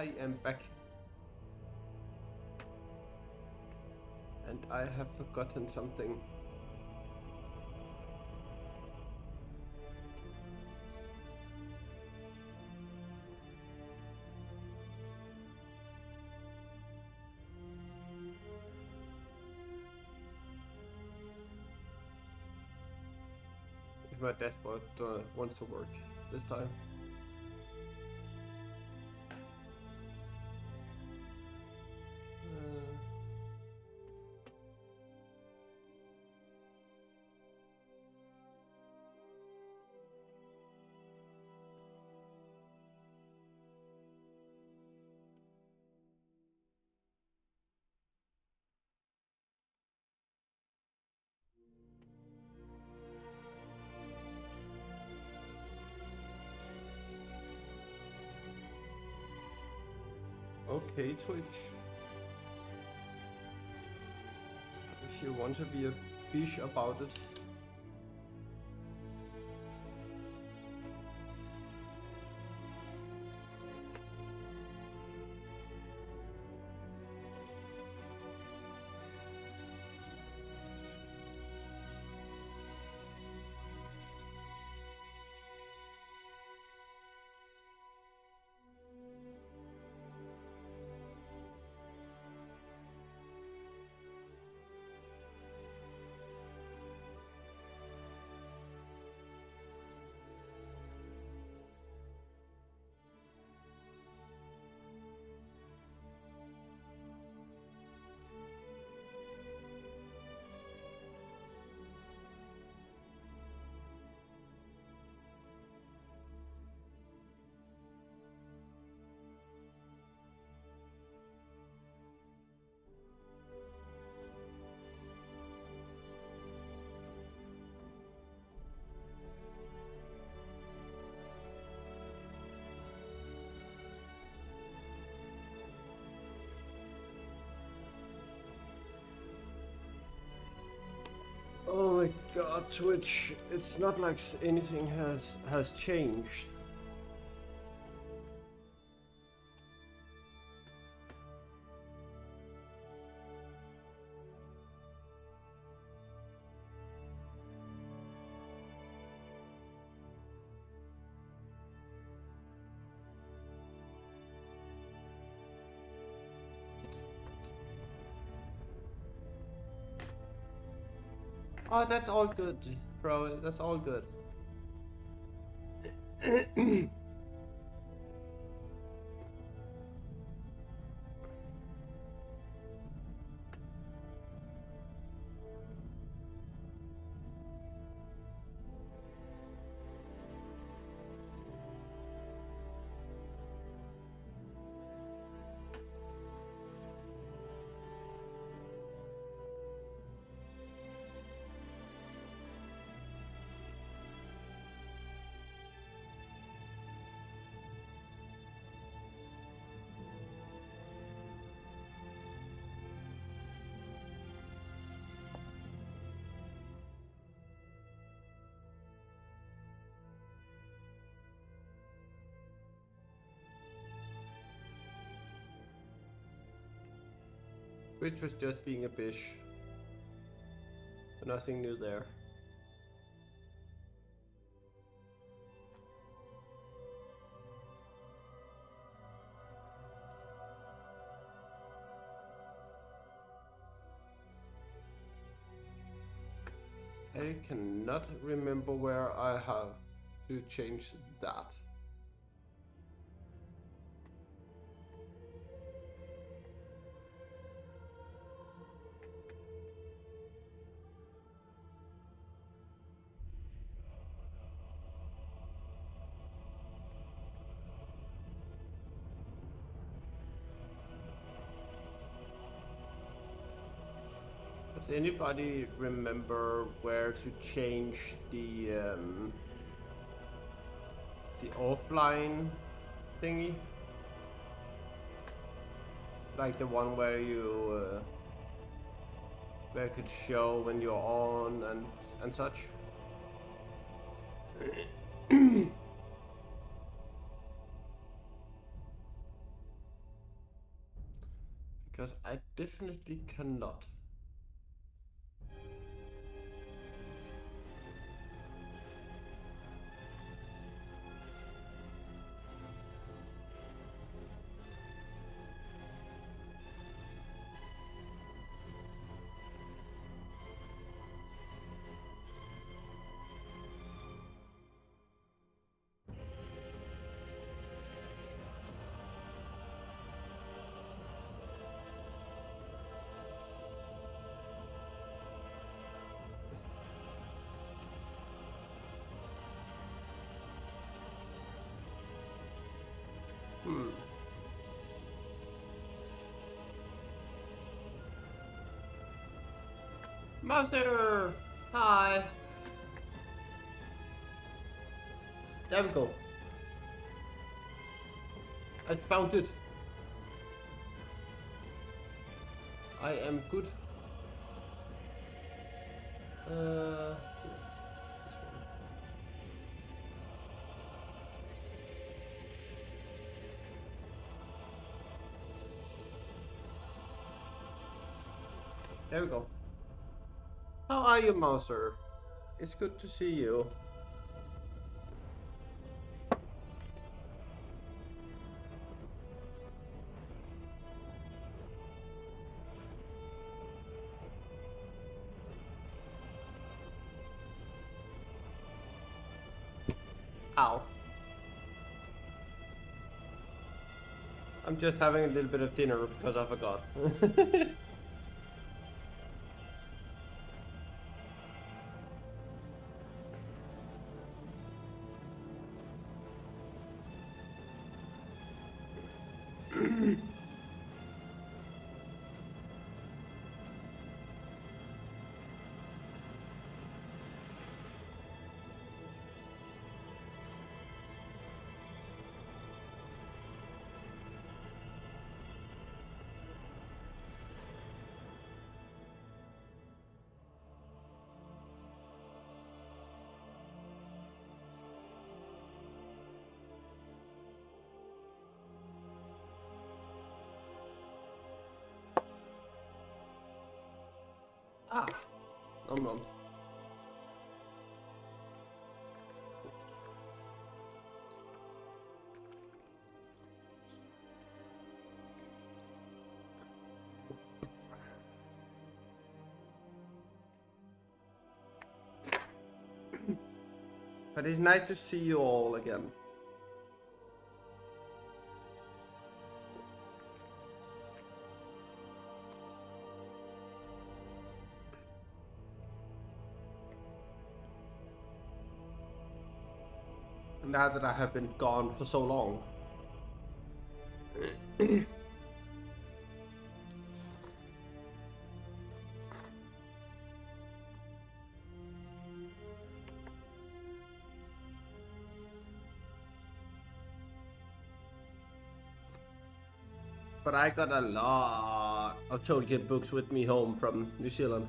I am back. And I have forgotten something. If my dashboard wants to work this time. Okay, Twitch. If you want to be a bitch about it. Oh my god, Twitch. It's not like anything has changed. Oh, that's all good, bro. That's all good. Which was just being a bitch. Nothing new there. I cannot remember where I have to change that. Does anybody remember where to change the offline thingy? Like the one where you where it could show when you're on and such. Because I definitely cannot. Master! Hi! There we go. I found it. I am good. This one. There we go. How are you, Mouser? It's good to see you. Ow. I'm just having a little bit of dinner because I forgot. Ah, nom nom. But it's nice to see you all again. Now that I have been gone for so long. But I got a lot of Tolkien books with me home from New Zealand.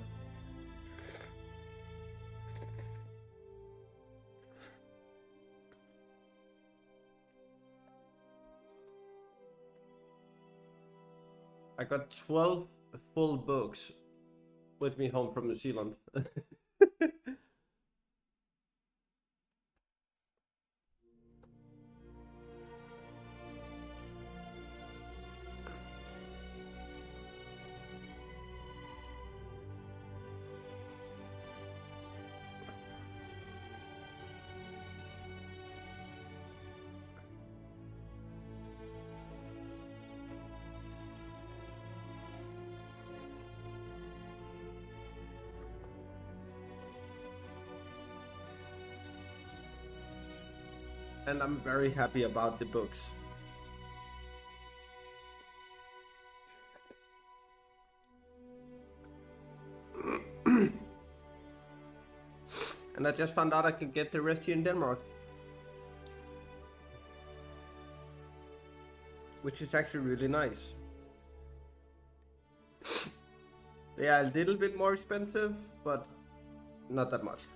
I got 12 full books with me home from New Zealand. And I'm very happy about the books. And I just found out I can get the rest here in Denmark. Which is actually really nice. They are a little bit more expensive, but not that much.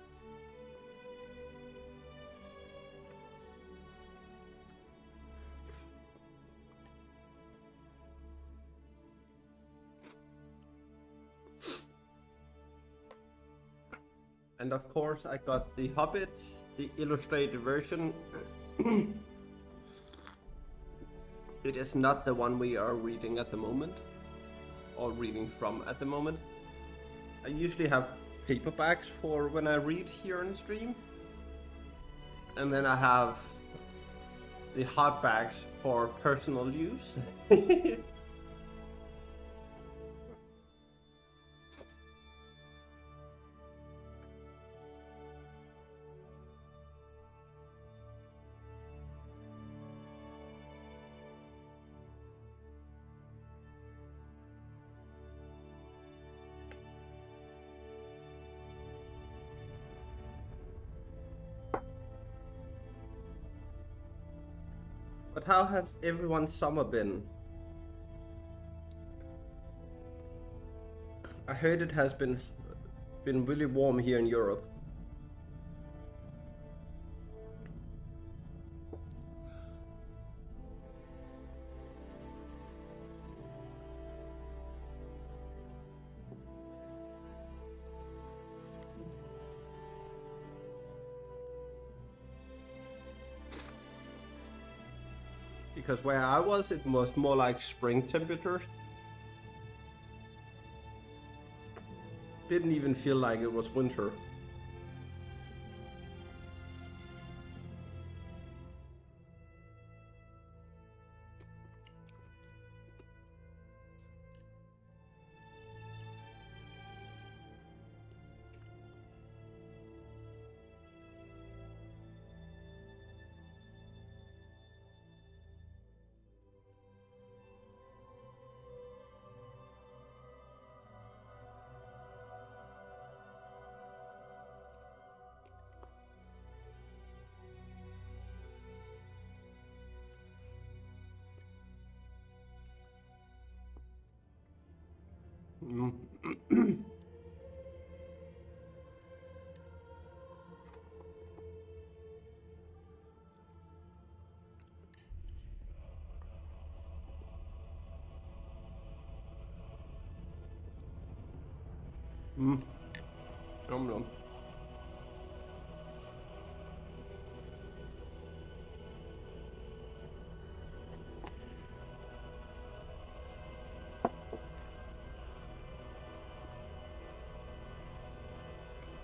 And of course I got the Hobbit, the illustrated version. It is not the one we are reading at the moment, or reading from at the moment. I usually have paperbacks for when I read here on stream. And then I have the hardbacks for personal use. But how has everyone's summer been? I heard it has been really warm here in Europe. Because where I was, it was more like spring temperatures. Didn't even feel like it was winter. Nom nom.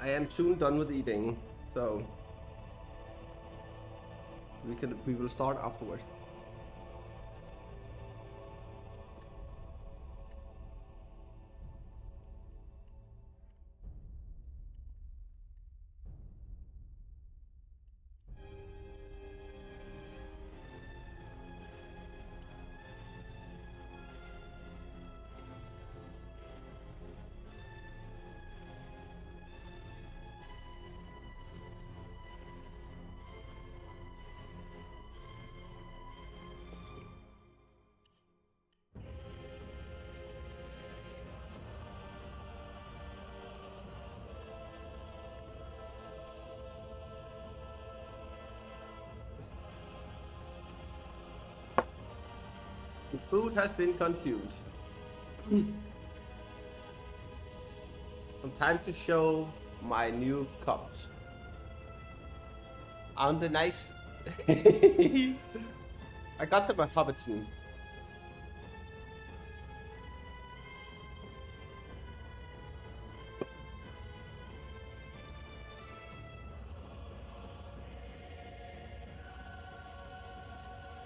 I am soon done with eating, so we will start afterwards. The food has been consumed. Time to show my new cups. Aren't they nice? I got them at Hobbiton.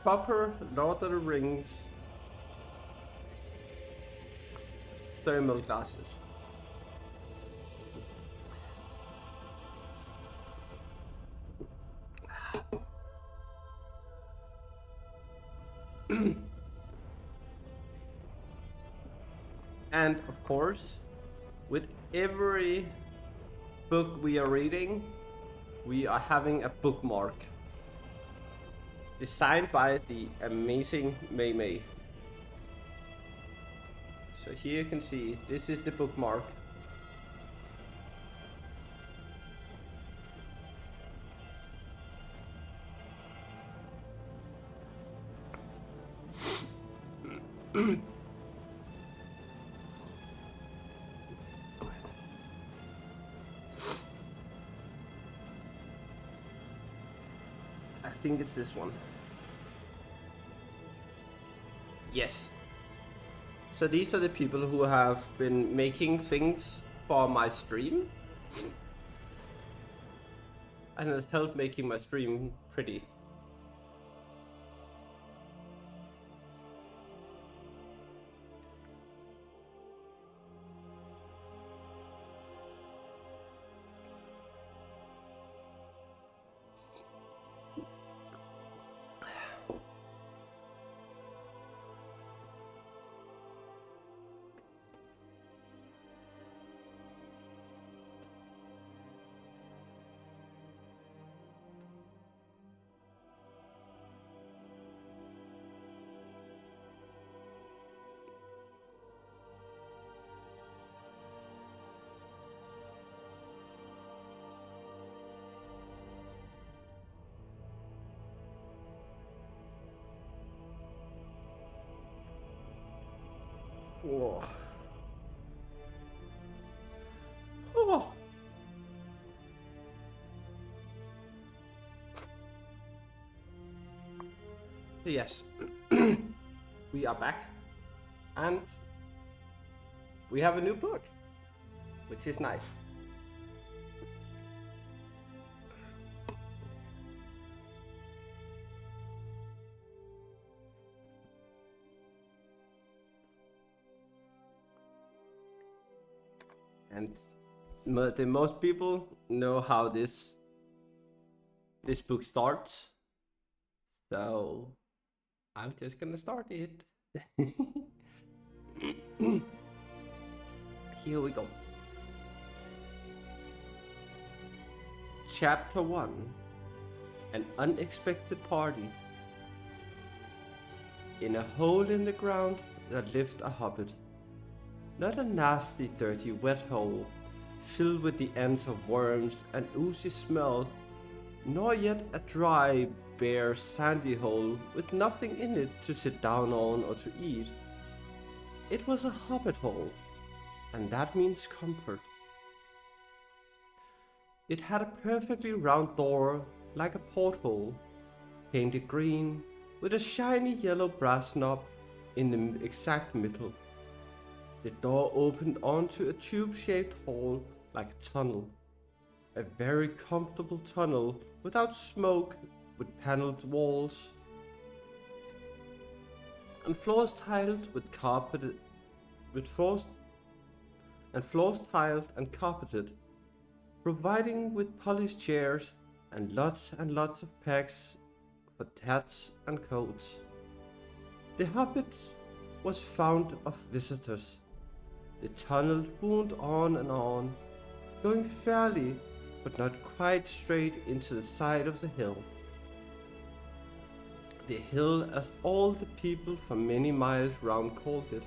Proper Lord of the Rings thermal glasses. And of course, with every book we are reading, we are having a bookmark designed by the amazing Mei Mei. So here you can see, this is the bookmark. I think it's this one. Yes. So these are the people who have been making things for my stream. And has helped making my stream pretty. Whoa. Oh. Yes. We are back. And we have a new book, which is nice. And the most people know how this book starts, so I'm just gonna start it. Here we go. Chapter 1. An unexpected party. In a hole in the ground there lived a hobbit. Not a nasty, dirty, wet hole, filled with the ends of worms and oozy smell, nor yet a dry, bare, sandy hole with nothing in it to sit down on or to eat. It was a hobbit hole, and that means comfort. It had a perfectly round door, like a porthole, painted green, with a shiny yellow brass knob in the exact middle. The door opened onto a tube-shaped hall like a tunnel. A very comfortable tunnel without smoke, with paneled walls and floors tiled with carpeted floors tiled and carpeted, providing with polished chairs and lots of pegs for hats and coats. The Hobbit was fond of visitors. The tunnel wound on, going fairly but not quite straight into the side of the hill. The hill, as all the people for many miles round called it,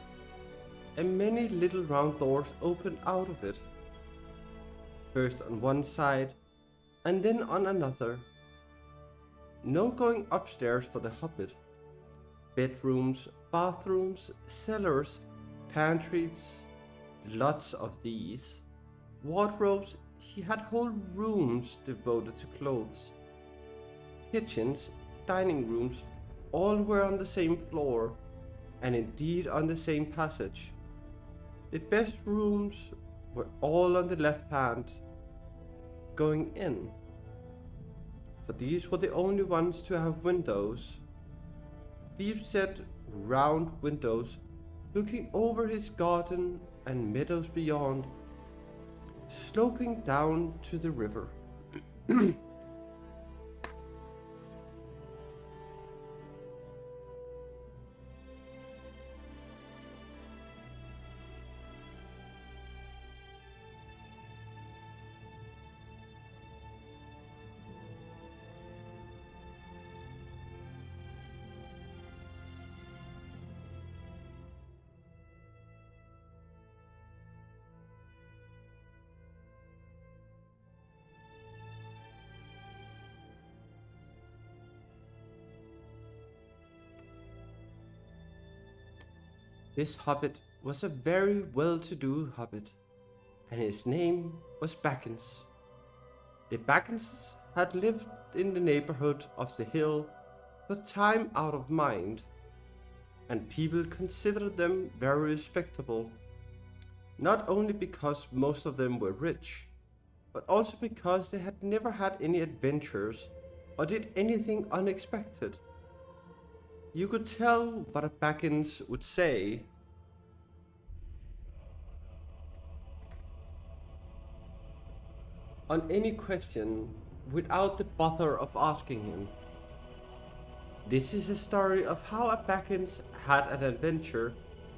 and many little round doors opened out of it, first on one side and then on another. No going upstairs for the Hobbit. Bedrooms, bathrooms, cellars, pantries, lots of these. Wardrobes, he had whole rooms devoted to clothes. Kitchens, dining rooms, all were on the same floor, and indeed on the same passage. The best rooms were all on the left hand, going in, for these were the only ones to have windows. Deep-set, round windows looking over his garden and meadows beyond, sloping down to the river. This hobbit was a very well-to-do hobbit, and his name was Baggins. The Bagginses had lived in the neighborhood of the hill for time out of mind, and people considered them very respectable, not only because most of them were rich, but also because they had never had any adventures or did anything unexpected. You could tell what a Baggins would say on any question without the bother of asking him. This is a story of how a Baggins had an adventure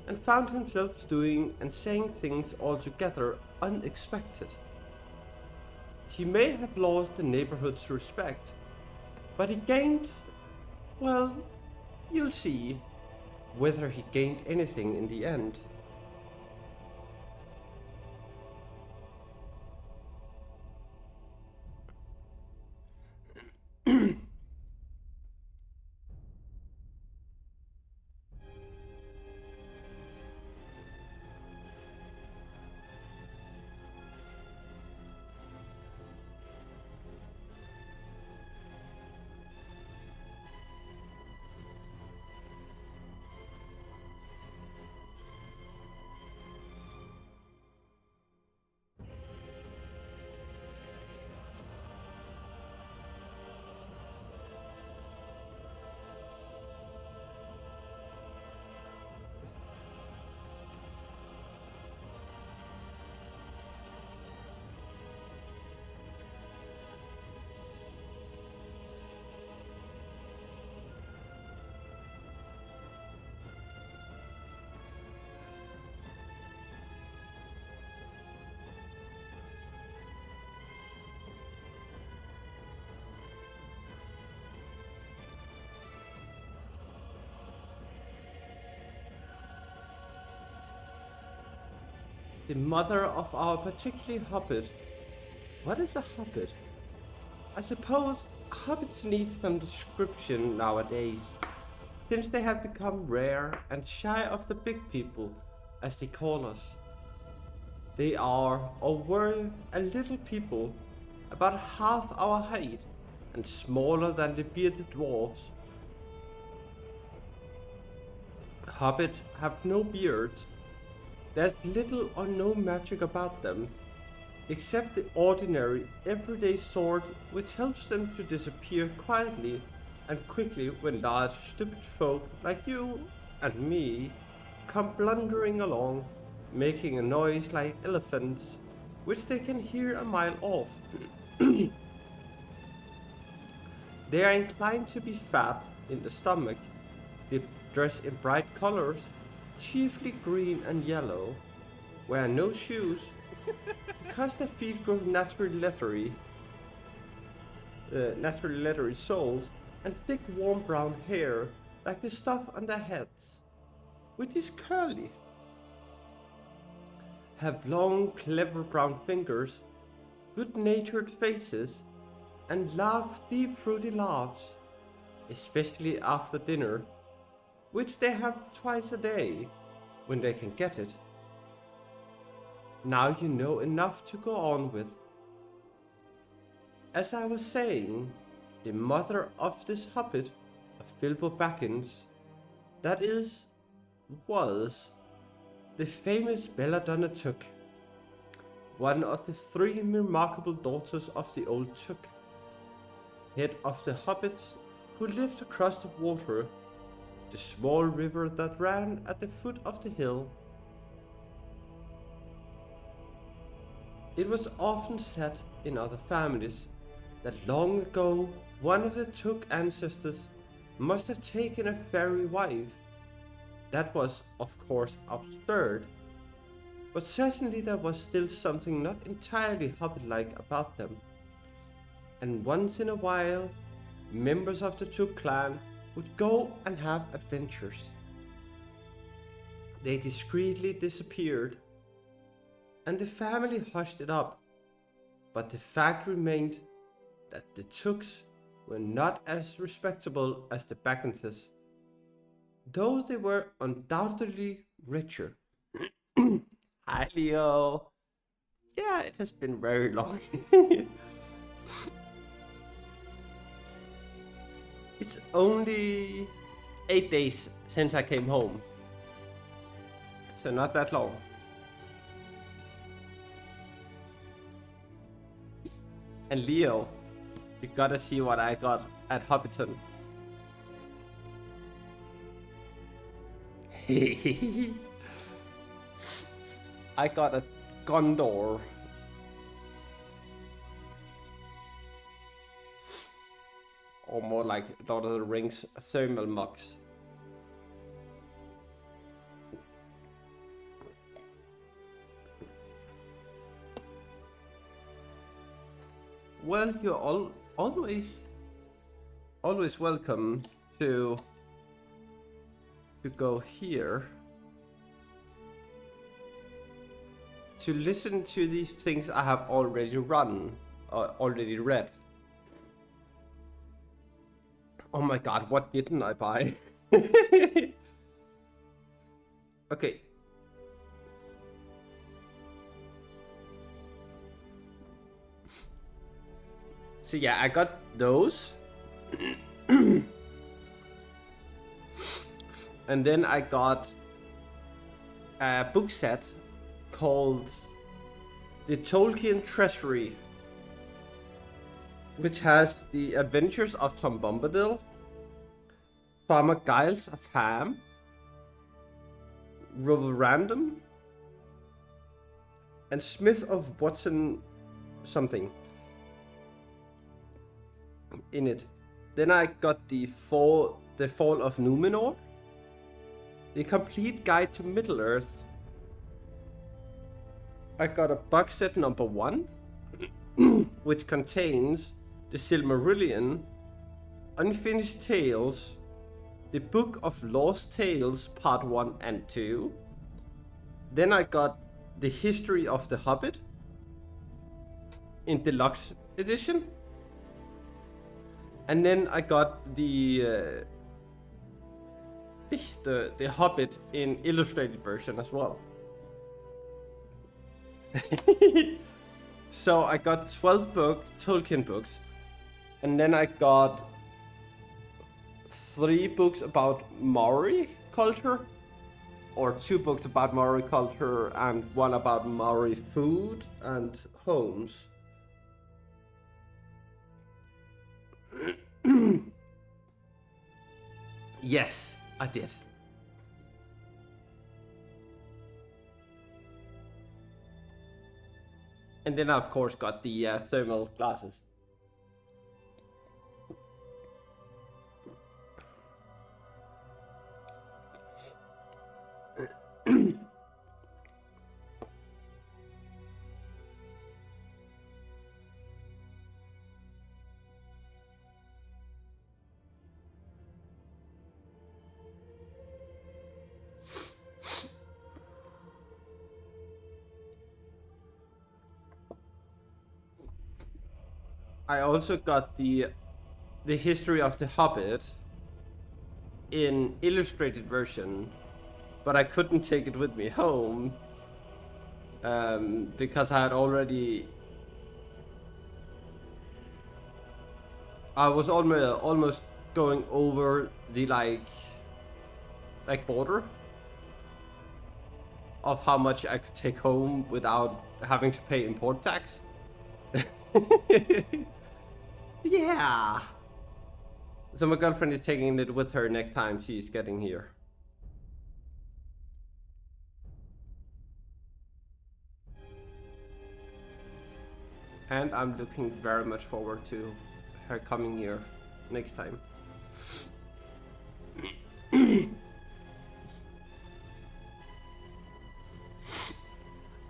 and found himself doing and saying things altogether unexpected. He may have lost the neighborhood's respect, but he gained, well, you'll see whether he gained anything in the end. The mother of our particular hobbit. What is a hobbit? I suppose hobbits need some description nowadays, since they have become rare and shy of the big people, as they call us. They are or were a little people, about half our height and smaller than the bearded dwarfs. Hobbits have no beards. There's little or no magic about them, except the ordinary, everyday sword which helps them to disappear quietly and quickly when large, stupid folk like you and me come blundering along, making a noise like elephants, which they can hear a mile off. They are inclined to be fat in the stomach. They dress in bright colors, chiefly green and yellow, wear no shoes because their feet grow naturally leathery soles, and thick warm brown hair like the stuff on their heads, which is curly. Have long, clever brown fingers, good-natured faces, and laugh deep fruity laughs, especially after dinner, which they have twice a day, when they can get it. Now you know enough to go on with. As I was saying, the mother of this hobbit, of Bilbo Baggins, that is, was, the famous Belladonna Took, one of the three remarkable daughters of the old Took, head of the hobbits who lived across the water, the small river that ran at the foot of the hill. It was often said in other families that long ago one of the Took ancestors must have taken a fairy wife. That was, of course, absurd, but certainly there was still something not entirely hobbit-like about them, and once in a while members of the Took clan would go and have adventures. They discreetly disappeared, and the family hushed it up, but the fact remained that the Tooks were not as respectable as the Bagginses, though they were undoubtedly richer. Hi Leo! Yeah, it has been very long. It's only 8 days since I came home. So not that long. And Leo, you gotta see what I got at Hobbiton. I got a Gondor. Or more like Lord of the Rings thermal mugs. Well, you're always welcome to go here to listen to these things I have already already read. Oh my god, what didn't I buy? Okay. So yeah, I got those. And then I got a book set called The Tolkien Treasury, which has the adventures of Tom Bombadil, Farmer Giles of Ham, Rover Random, and Smith of Watson something in it. Then I got the Fall of Numenor, The Complete Guide to Middle-earth. I got a box set number 1, which contains The Silmarillion, Unfinished Tales, The Book of Lost Tales Part 1 and 2. Then I got The History of the Hobbit in deluxe edition. And then I got the Hobbit in illustrated version as well. So I got 12 Tolkien books, and then I got 3 books about Maori culture, or 2 books about Maori culture and 1 about Maori food and homes. Yes, I did. And then I of course got the thermal glasses. I also got the History of the Hobbit in illustrated version, but I couldn't take it with me home because I was almost going over the like border of how much I could take home without having to pay import tax. Yeah. So my girlfriend is taking it with her next time she's getting here. And I'm looking very much forward to her coming here next time. You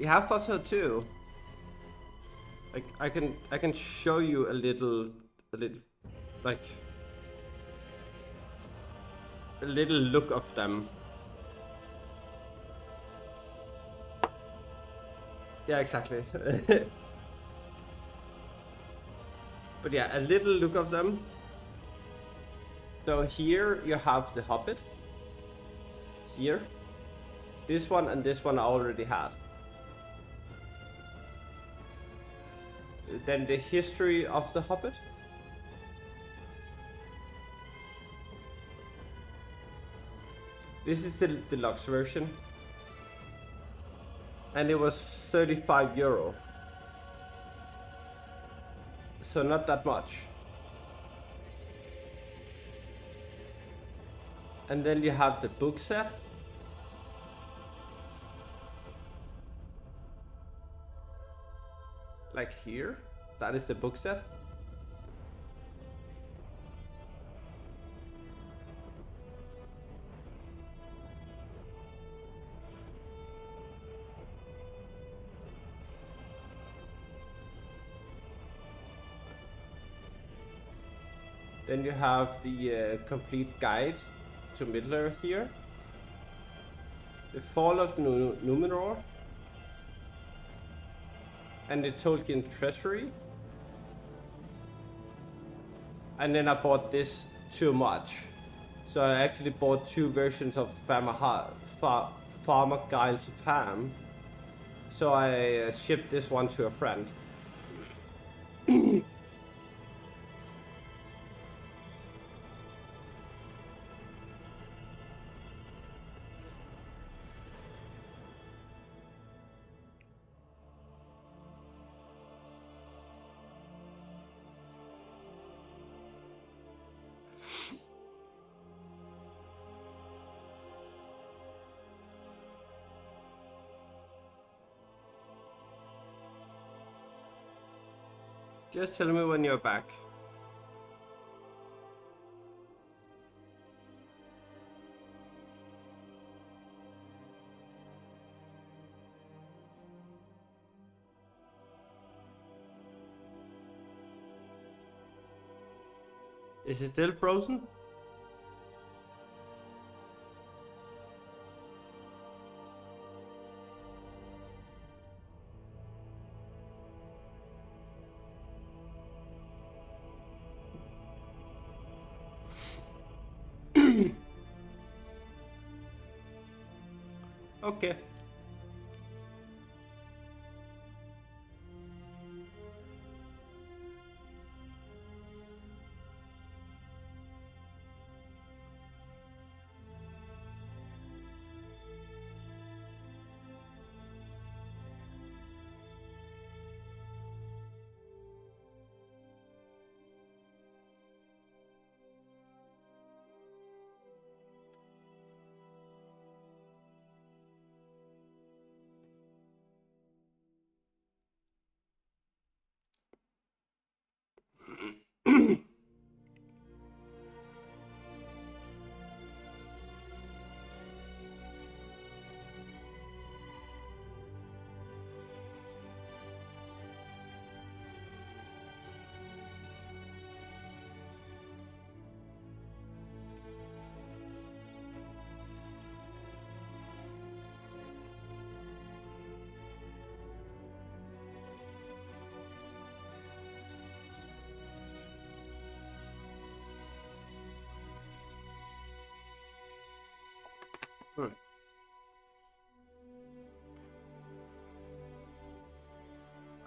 have thought so too. Like I can show you a little like a little look of them. Yeah, exactly. But yeah, a little look of them. So here you have the Hobbit. Here. This one and this one I already had. Then the History of the Hobbit. This is the deluxe version. And it was 35 euro. So not that much. And then you have the book set. Like here, that is the book set. Then you have the complete guide to Middle-earth here. The Fall of Numenor. And the Tolkien Treasury. And then I bought this too much. So I actually bought 2 versions of Farmer Giles of Ham. So I shipped this one to a friend. Just tell me when you're back. Is it still frozen? Okay.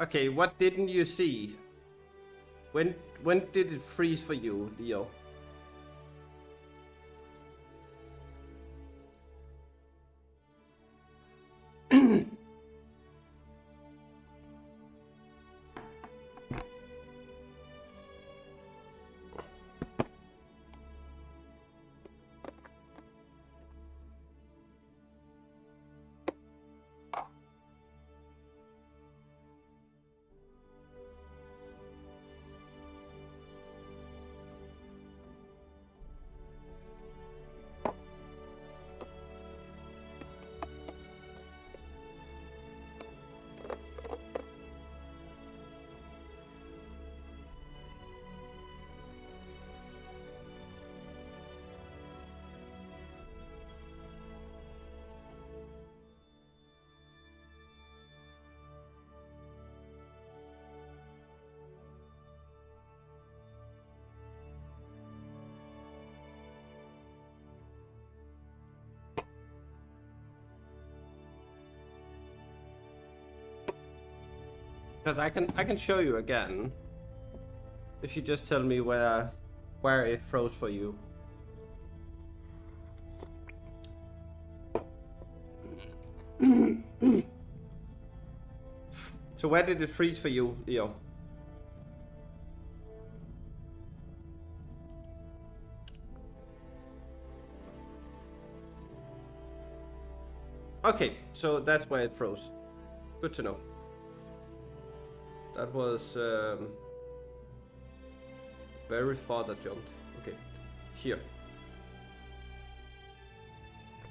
Okay, what didn't you see? When did it freeze for you, Leo? Because I can show you again. If you just tell me where it froze for you. So where did it freeze for you, Leo? Okay, so that's where it froze. Good to know. That was very far that jumped. Okay, here.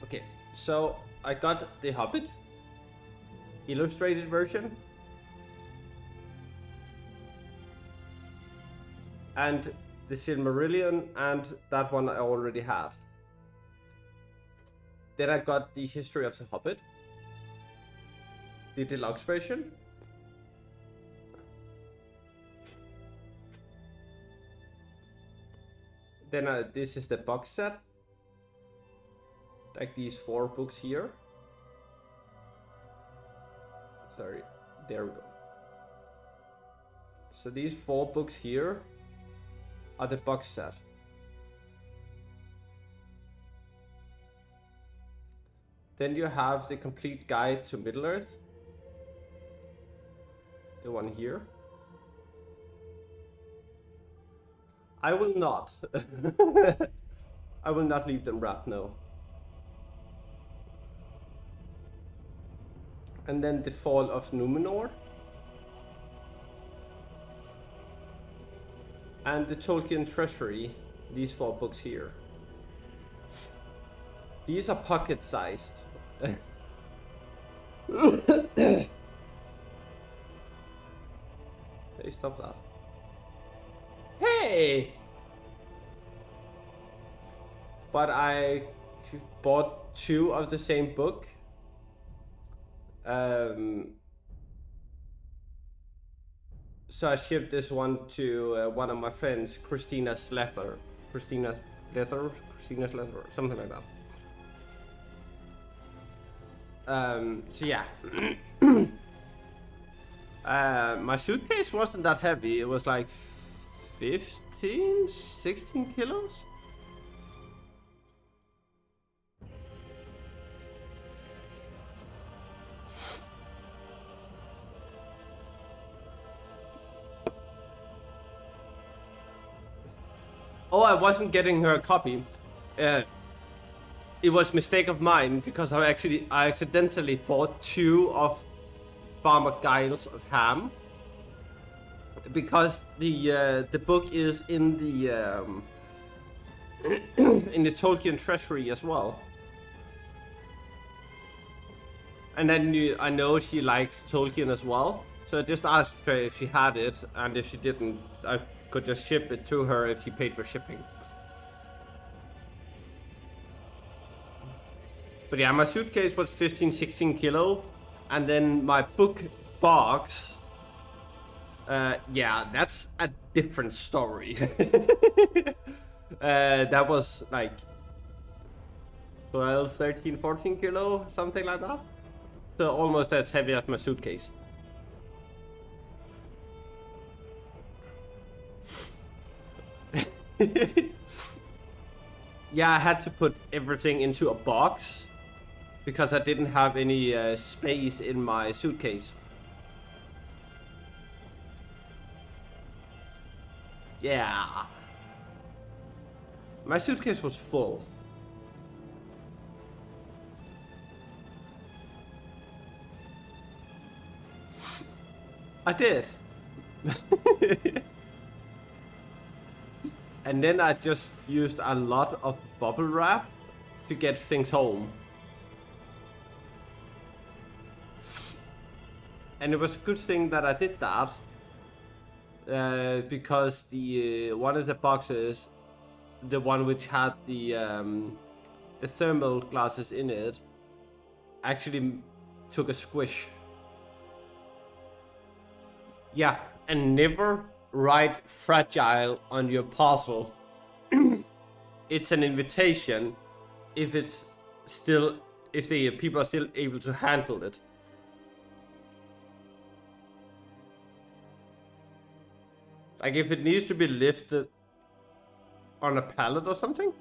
Okay, so I got the Hobbit illustrated version. And the Silmarillion, and that one I already had. Then I got the History of the Hobbit, the deluxe version. Then this is the box set, like these 4 books here. Sorry, there we go. So these 4 books here are the box set. Then you have the complete guide to Middle-earth, the one here. I will not. I will not leave them wrapped, no. And then the Fall of Numenor. And the Tolkien Treasury, these 4 books here. These are pocket-sized. Hey, stop that. Hey! But I bought 2 of the same book. So I shipped this one to one of my friends, Christina's Leather, something like that. So yeah. My suitcase wasn't that heavy. It was like 15, 16 kilos. Oh, I wasn't getting her a copy. It was a mistake of mine because I accidentally bought 2 of Farmer Giles of Ham, because the book is in the in the Tolkien Treasury as well. And then I know she likes Tolkien as well, so I just asked her if she had it, and if she didn't, I could just ship it to her if she paid for shipping. But yeah, my suitcase was 15-16 kilo, and then my book box, yeah, that's a different story. That was like 12, 13, 14 kilo, something like that. So almost as heavy as my suitcase. Yeah, I had to put everything into a box because I didn't have any space in my suitcase. Yeah. My suitcase was full. I did. And then I just used a lot of bubble wrap to get things home. And it was a good thing that I did that, because the one of the boxes, the one which had the thermal glasses in it, actually took a squish. Yeah, and never write fragile on your parcel. It's an invitation if it's still, if the people are still able to handle it. Like if it needs to be lifted on a pallet or something.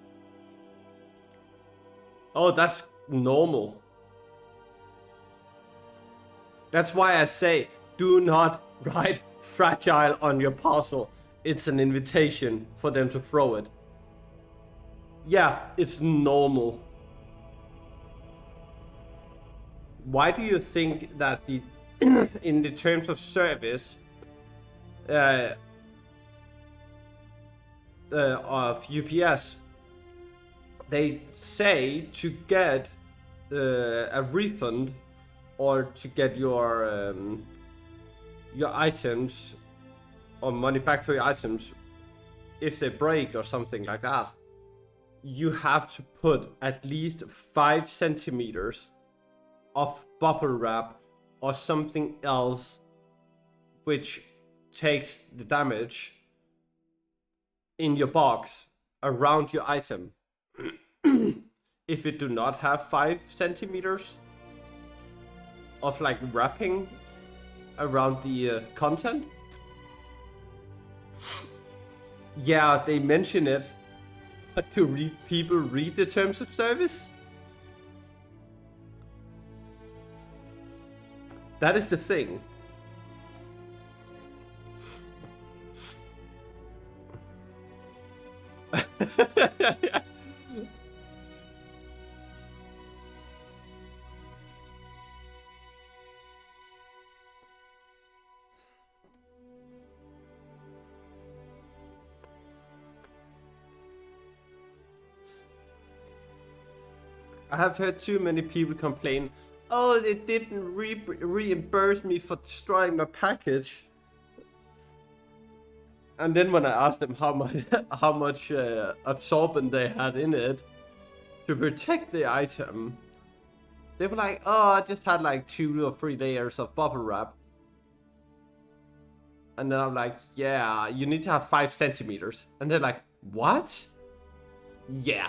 Oh, that's normal. That's why I say Do not write fragile on your parcel. It's an invitation for them to throw it. Yeah, it's normal. Why do you think that the in the terms of service of UPS, they say to get a refund or to get your items or money back for your items if they break or something like that, you have to put at least 5 centimeters of bubble wrap or something else which takes the damage in your box around your item. If it do not have 5 centimeters of like wrapping around the content, yeah, they mention it, but to people read the terms of service? That is the thing. I have heard too many people complain, oh, they didn't reimburse me for destroying my package. And then when I asked them how much absorbent they had in it to protect the item, they were like, oh, I just had like 2 or 3 layers of bubble wrap. And then I'm like, yeah, you need to have 5 centimeters. And they're like, what? Yeah.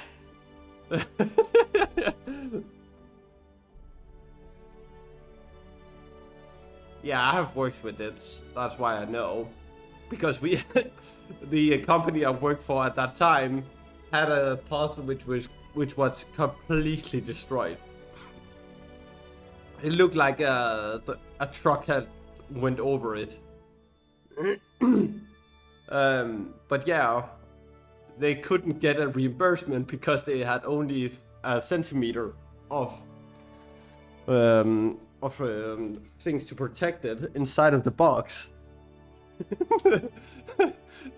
Yeah, I have worked with it. That's why I know. Because we, the company I worked for at that time, had a parcel which was completely destroyed. It looked like a truck had went over it. But yeah, they couldn't get a reimbursement because they had only a centimeter of things to protect it inside of the box. So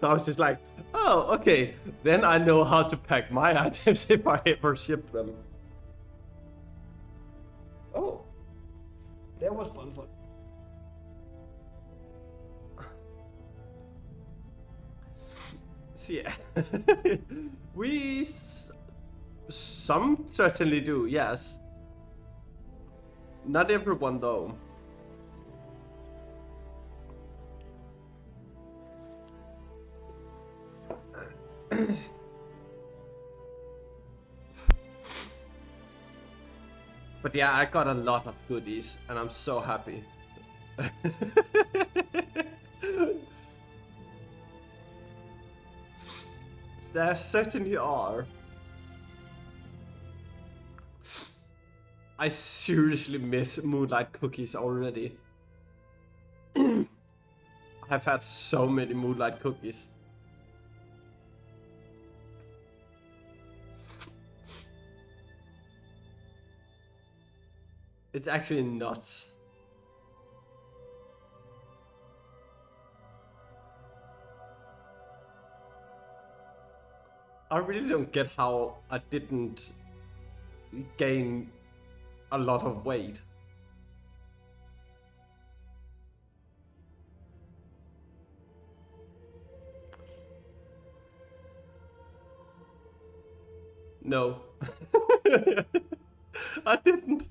I was just like, oh, okay, then I know how to pack my items if I ever ship them. Oh, there was one. So yeah, some certainly do, yes. Not everyone though. But yeah, I got a lot of goodies and I'm so happy. There certainly are. I seriously miss Moonlight cookies already. I've had so many Moonlight cookies. It's actually nuts. I really don't get how I didn't gain a lot of weight. No. I didn't.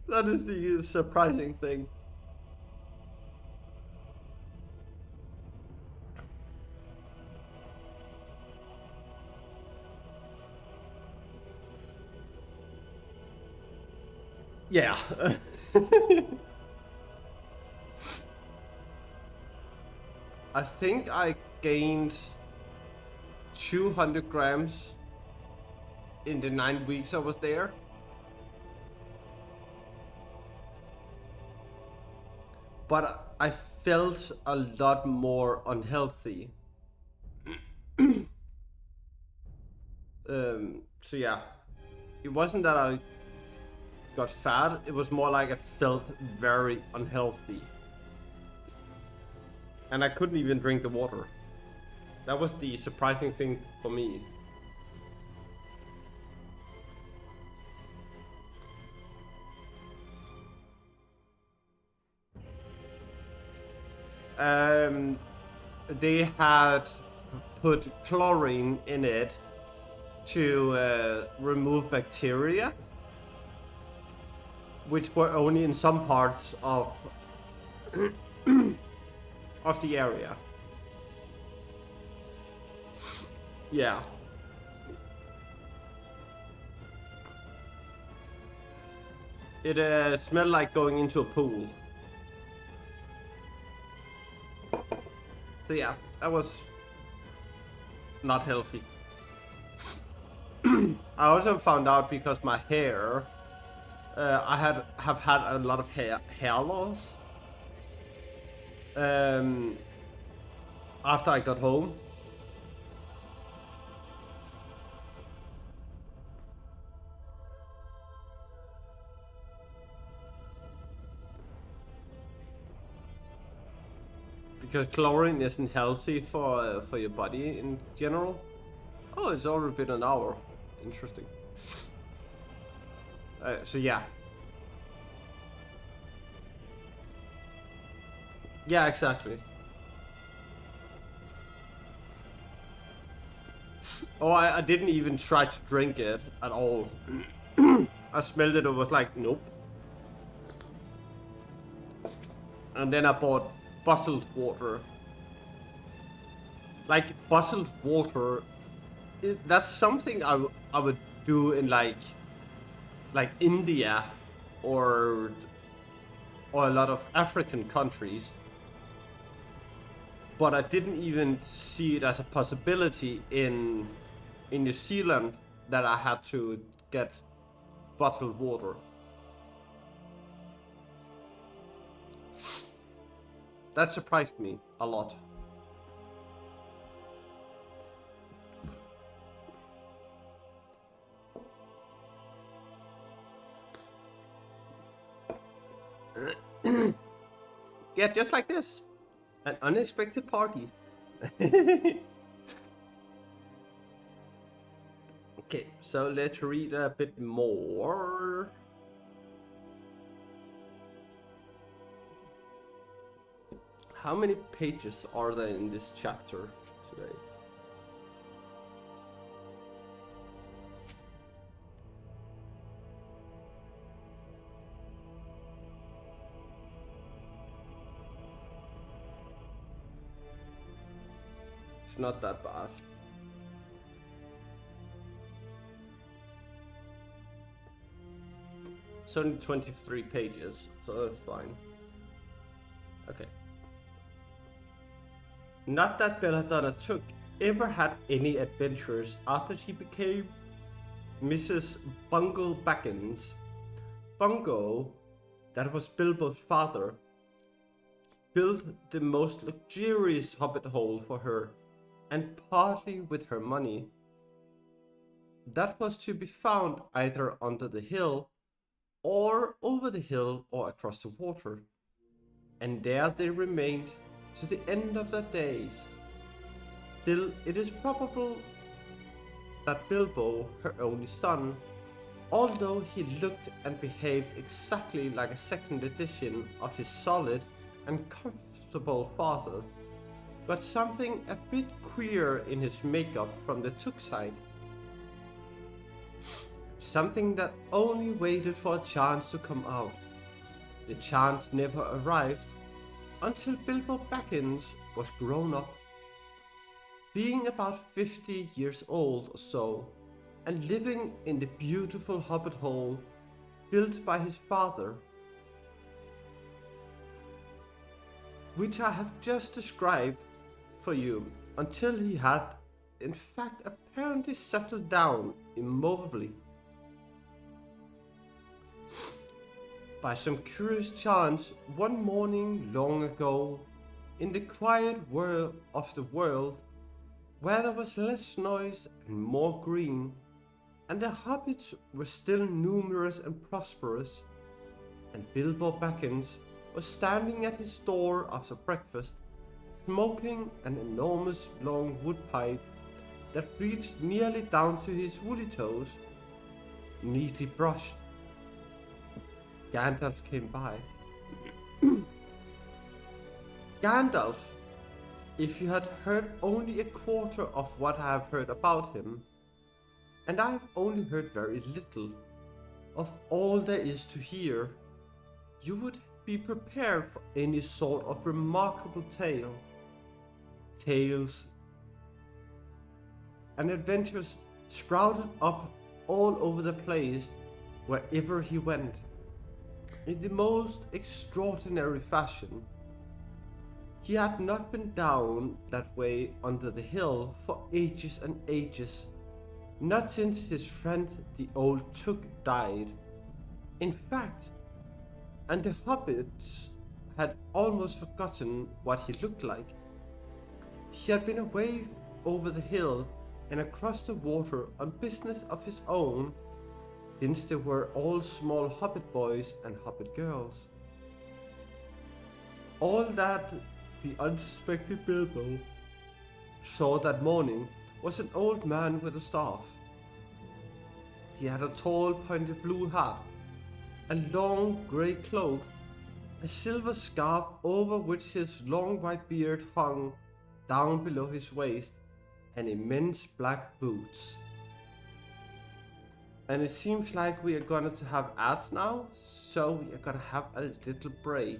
That is the surprising thing. Yeah. I think I gained 200 grams in the 9 weeks I was there. But I felt a lot more unhealthy. So yeah, it wasn't that I got fat, it was more like I felt very unhealthy. And I couldn't even drink the water. That was the surprising thing for me. They had put chlorine in it to remove bacteria, which were only in some parts of of the area. Yeah. It smelled like going into a pool. So yeah, that was not healthy. I also found out because my hair, I have had a lot of hair loss. After I got home. Because chlorine isn't healthy for your body in general. Oh, it's already been an hour. Interesting. So yeah. Yeah, exactly. Oh, I didn't even try to drink it at all. I smelled it and was like, nope. And then I bought bottled water. Like, bottled water, that's something I would do in like India or a lot of African countries. But I didn't even see it as a possibility in New Zealand that I had to get bottled water. That surprised me a lot. Yeah, just like this. An unexpected party. Okay, so let's read a bit more. How many pages are there in this chapter today? It's not that bad. It's only 23 pages, so that's fine. Okay. Not that Belladonna took ever had any adventures after she became Mrs. Bungo Baggins. Bungo, that was Bilbo's father, built the most luxurious hobbit hole for her, and partly with her money. That was to be found either under the hill, or over the hill, or across the water. And there they remained to the end of their days. It is probable that Bilbo, her only son, although he looked and behaved exactly like a second edition of his solid and comfortable father, got something a bit queer in his makeup from the Took side. Something that only waited for a chance to come out. The chance never arrived until Bilbo Baggins was grown up, being about 50 years old or so, and living in the beautiful hobbit hole built by his father, which I have just described for you, until he had, in fact, apparently settled down immovably. by some curious chance one morning long ago, in the quiet world of the world, where there was less noise and more green, and the hobbits were still numerous and prosperous, and Bilbo Baggins was standing at his door after breakfast, smoking an enormous long wood pipe that reached nearly down to his woolly toes, neatly brushed. Gandalf came by. Gandalf, if you had heard only a quarter of what I have heard about him, and I have only heard very little of all there is to hear, you would be prepared for any sort of remarkable tale. Tales and adventures sprouted up all over the place wherever he went, in the most extraordinary fashion. He had not been down that way under the hill for ages and ages, not since his friend the old Took died. In fact, and the hobbits had almost forgotten what he looked like. He had been away over the hill and across the water on business of his own, since they were all small hobbit boys and hobbit girls. All that the unsuspecting Bilbo saw that morning was an old man with a staff. He had a tall pointed blue hat, a long grey cloak, a silver scarf over which his long white beard hung down below his waist, and immense black boots. And it seems like we are going to have ads now, so we are going to have a little break.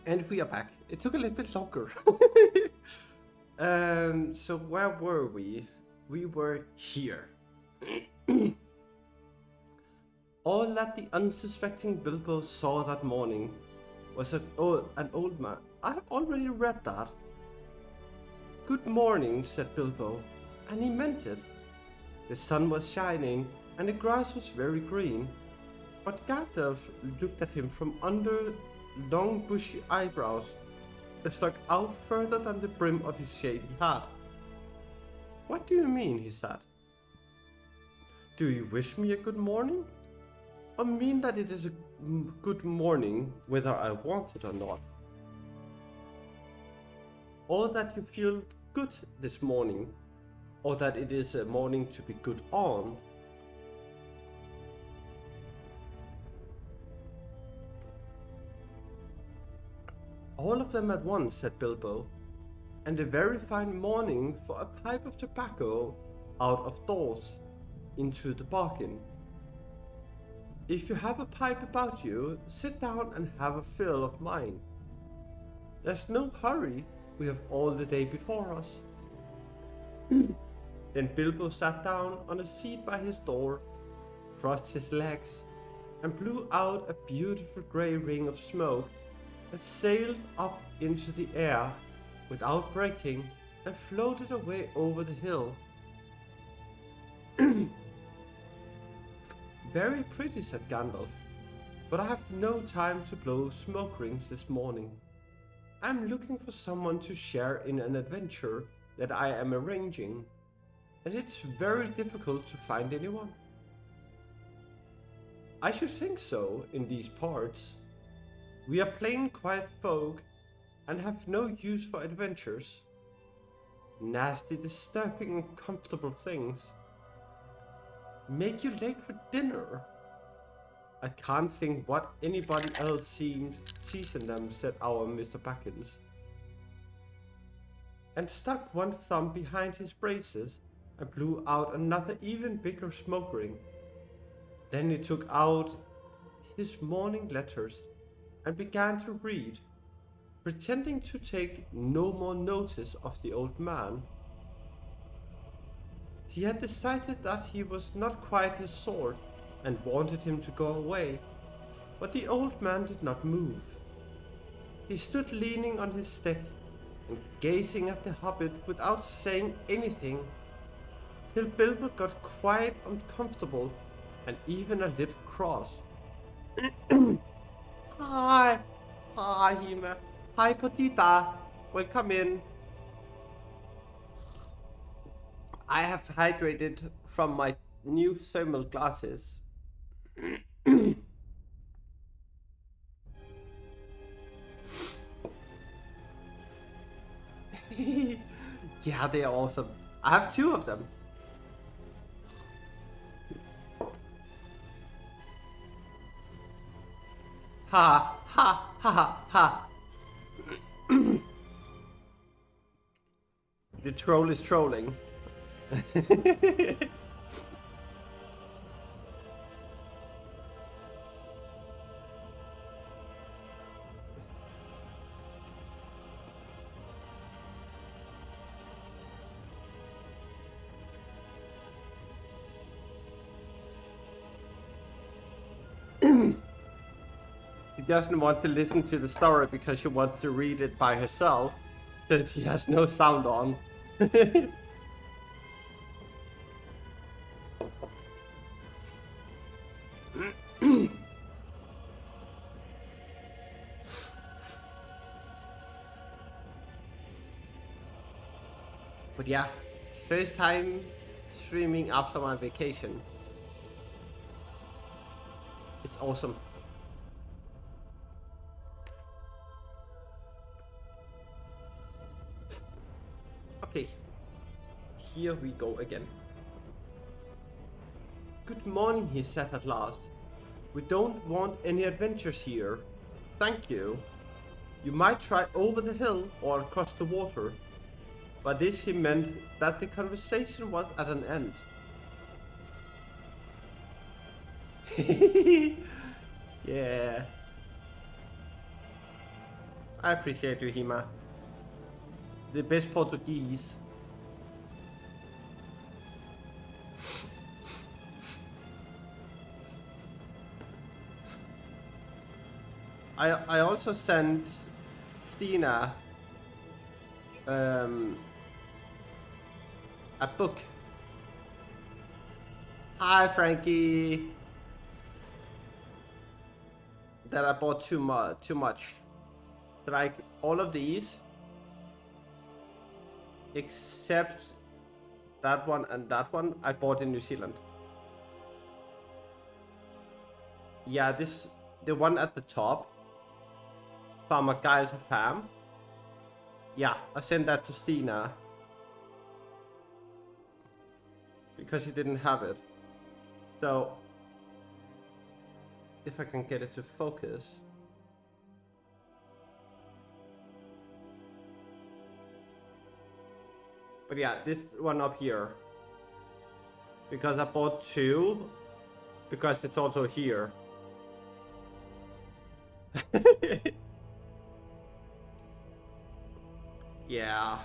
And we are back. It took a little bit longer. So where were we? We were here. All that the unsuspecting Bilbo saw that morning was an old man. I have already read that. Good morning, said Bilbo, and he meant it. The sun was shining, and the grass was very green, but Gandalf looked at him from under long bushy eyebrows that stuck out further than the brim of his shady hat. What do you mean? He said. Do you wish me a good morning? I mean that it is a good morning whether I want it or not. Or that you feel good this morning, or that it is a morning to be good on. All of them at once, said Bilbo, and a very fine morning for a pipe of tobacco out of doors, into the bargain. If you have a pipe about you, sit down and have a fill of mine. There's no hurry, we have all the day before us. Then Bilbo sat down on a seat by his door, crossed his legs, and blew out a beautiful grey ring of smoke that sailed up into the air without breaking and floated away over the hill. Very pretty, said Gandalf, but I have no time to blow smoke rings this morning. I am looking for someone to share in an adventure that I am arranging, and it's very difficult to find anyone. I should think so in these parts. We are plain quiet folk and have no use for adventures. Nasty, disturbing, uncomfortable things. Make you late for dinner. I can't think what anybody else sees in them, said our Mr. Baggins, and stuck one thumb behind his braces and blew out another even bigger smoke ring. Then he took out his morning letters and began to read, pretending to take no more notice of the old man. He had decided that he was not quite his sort and wanted him to go away, but the old man did not move. He stood leaning on his stick and gazing at the Hobbit without saying anything, till Bilbo got quite uncomfortable and even a little cross. Hi, Hima. Hi, Potita. Welcome in. I have hydrated from my new thermal glasses. Yeah, they are awesome. I have two of them. Ha ha ha ha ha. The troll is trolling. She doesn't want to listen to the story because she wants to read it by herself, since she has no sound on. But yeah, first time streaming after my vacation. It's awesome. Okay, here we go again. Good morning, he said at last. We don't want any adventures here. Thank you. You might try over the hill or across the water. By this he meant that the conversation was at an end. Yeah. I appreciate you, Hima. The best Portuguese. I also sent Stina a book. Hi, Frankie. That I bought too much. Like all of these, except that one and that one, I bought in New Zealand. Yeah, the one at the top. Farmer Giles of Ham. Yeah, I sent that to Stina because he didn't have it. So if I can get it to focus. But yeah, this one up here. Because I bought two. Because it's also here. Yeah.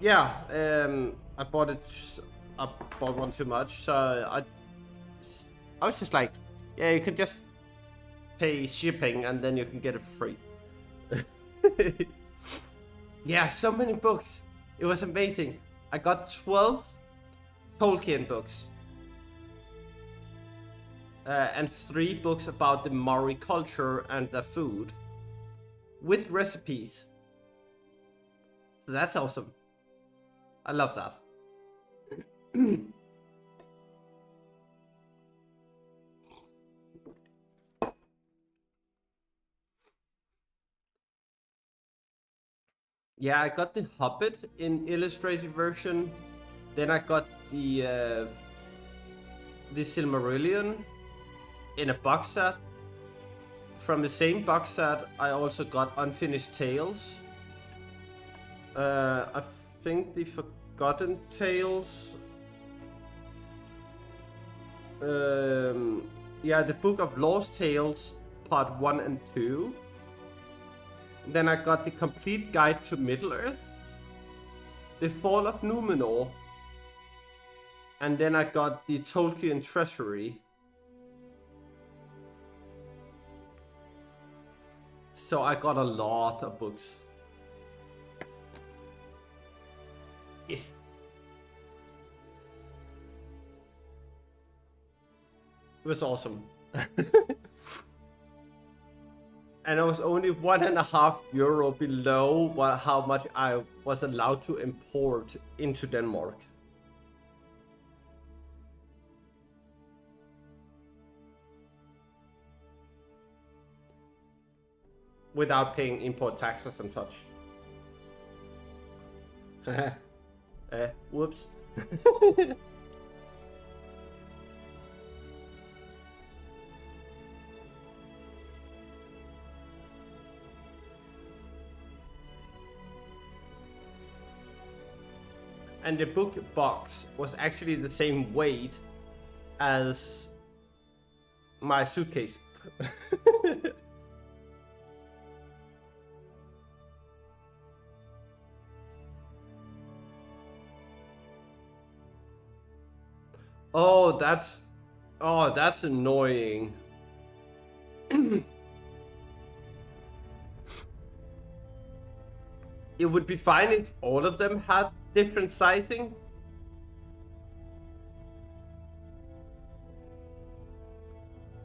Yeah, I bought one too much, so I was just like, yeah, you can just pay shipping and then you can get it free. Yeah, so many books. It was amazing. I got 12 Tolkien books. And 3 books about the Maori culture and the food. With recipes. So that's awesome. I love that. Yeah, I got the Hobbit in illustrated version. Then I got the Silmarillion in a box set. From the same box set, I also got Unfinished Tales. I think the Forgotten Tales. Yeah, the Book of Lost Tales, part 1 and 2. Then I got the Complete Guide to Middle-earth, The Fall of Numenor, and then I got the Tolkien Treasury. So I got a lot of books. Yeah. It was awesome. And I was only €1.50 below how much I was allowed to import into Denmark. Without paying import taxes and such. Whoops. And the book box was actually the same weight as my suitcase. Oh, that's annoying. It would be fine if all of them had different sizing.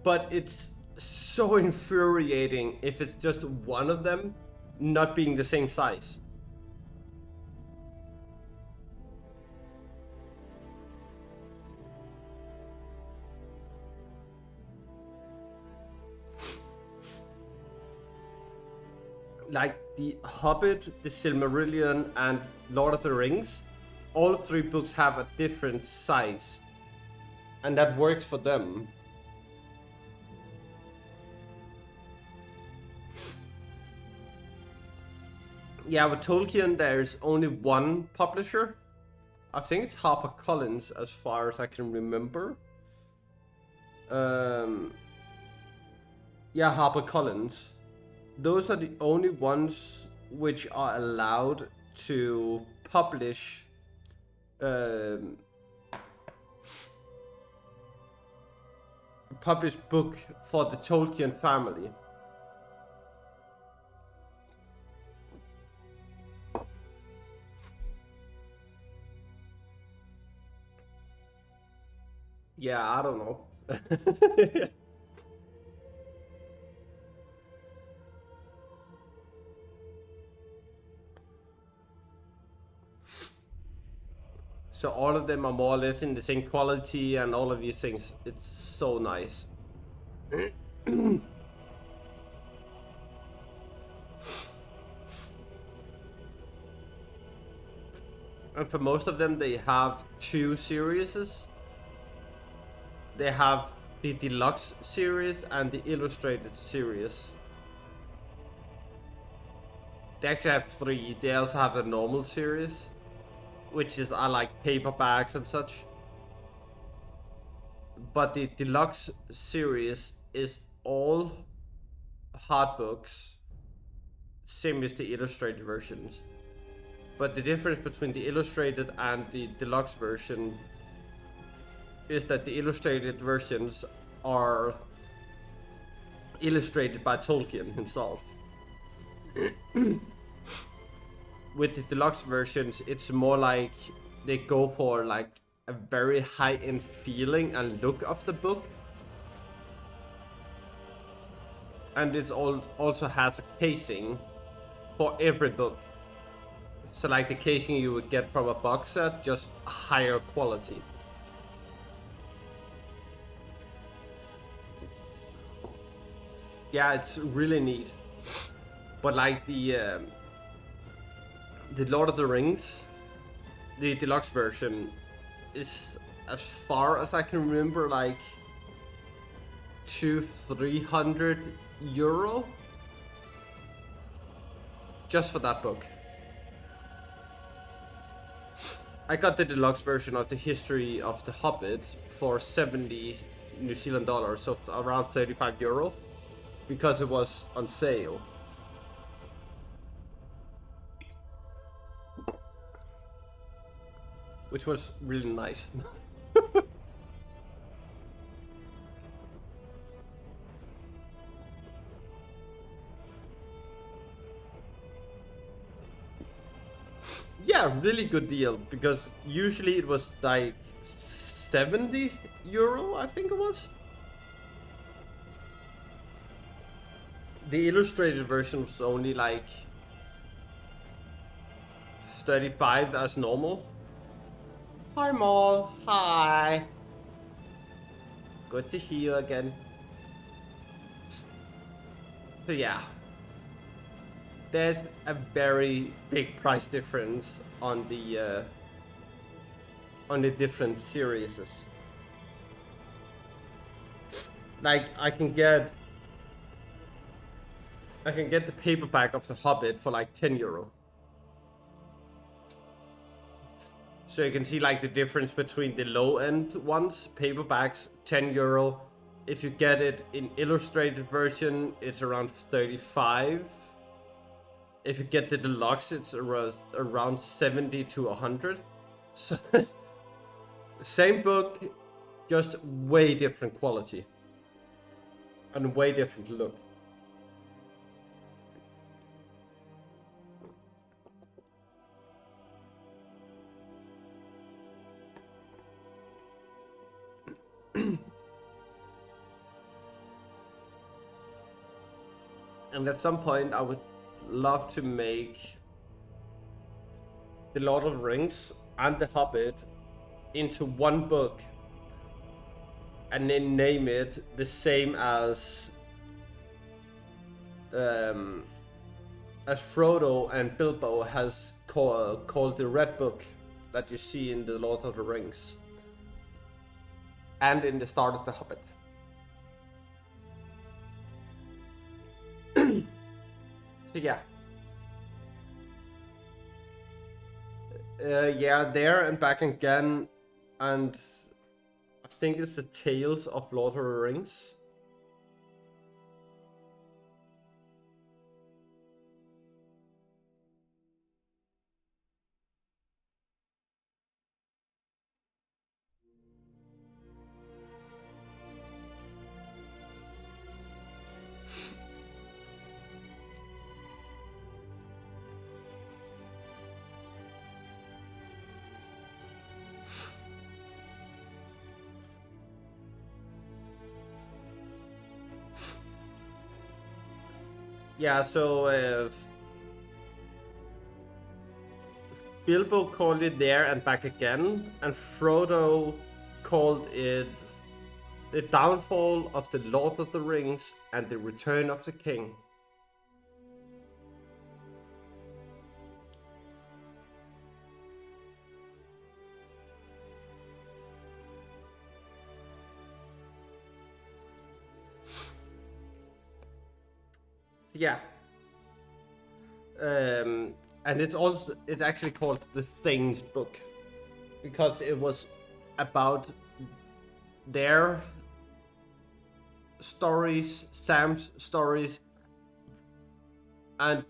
But it's so infuriating if it's just one of them not being the same size. Like the Hobbit, the Silmarillion, and Lord of the Rings, all 3 books have a different size. And that works for them. Yeah, with Tolkien, there's only one publisher. I think it's HarperCollins, as far as I can remember. Yeah, HarperCollins. those are the only ones which are allowed to publish um, book for the Tolkien family. Yeah, I don't know. So all of them are more or less in the same quality and all of these things. It's so nice. And for most of them, they have two series. They have the deluxe series and the illustrated series. They actually have three. They also have the normal series, which is I like paperbacks and such. But the deluxe series is all hard books, same as the illustrated versions. But the difference between the illustrated and the deluxe version is that the illustrated versions are illustrated by Tolkien himself. With the deluxe versions, it's more like they go for like a very high-end feeling and look of the book. And it also has a casing for every book. So like the casing you would get from a box set, just higher quality. Yeah, it's really neat. But like the Lord of the Rings, the deluxe version is, as far as I can remember, like 200-300 euro just for that book. I got the deluxe version of the History of the Hobbit for 70 New Zealand dollars, so around 35 euro, because it was on sale. Which was really nice. Yeah, really good deal, because usually it was like 70 euro, I think it was. The illustrated version was only like 35 as normal. Hi Maul, hi. Good to see you again. So yeah, there's a very big price difference on the different series. Like I can get the paperback of The Hobbit for like 10 euro. So you can see like the difference between the low end ones, paperbacks, 10 euro. If you get it in illustrated version, it's around 35. If you get the deluxe, it's around 70 to 100. So same book, just way different quality and way different look. And at some point I would love to make The Lord of the Rings and The Hobbit into one book and then name it the same as Frodo and Bilbo has called the Red Book that you see in The Lord of the Rings and in the start of The Hobbit. So yeah. Yeah, there and back again, and I think it's the Tales of Lord of the Rings. Yeah, so Bilbo called it there and back again, and Frodo called it the downfall of the Lord of the Rings and the return of the king. Yeah. And it's actually called the Things book because it was about their stories, Sam's stories, and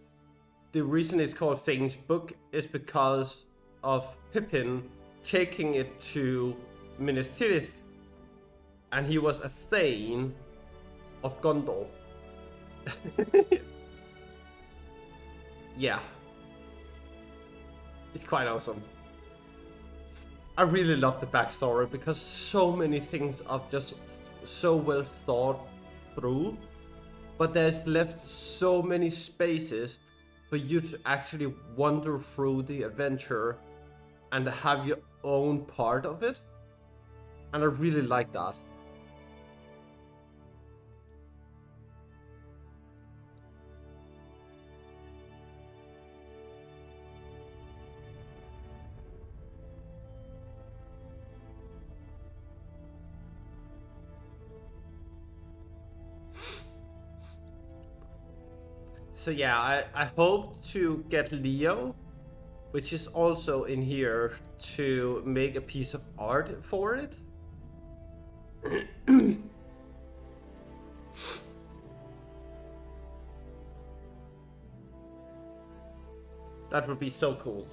the reason it's called Things book is because of Pippin taking it to Minas Tirith, and he was a Thane of Gondor. Yeah, it's quite awesome. I really love the backstory because so many things are just so well thought through, but there's left so many spaces for you to actually wander through the adventure and have your own part of it. And I really like that. So yeah, I hope to get Leo, which is also in here, to make a piece of art for it. That would be so cool.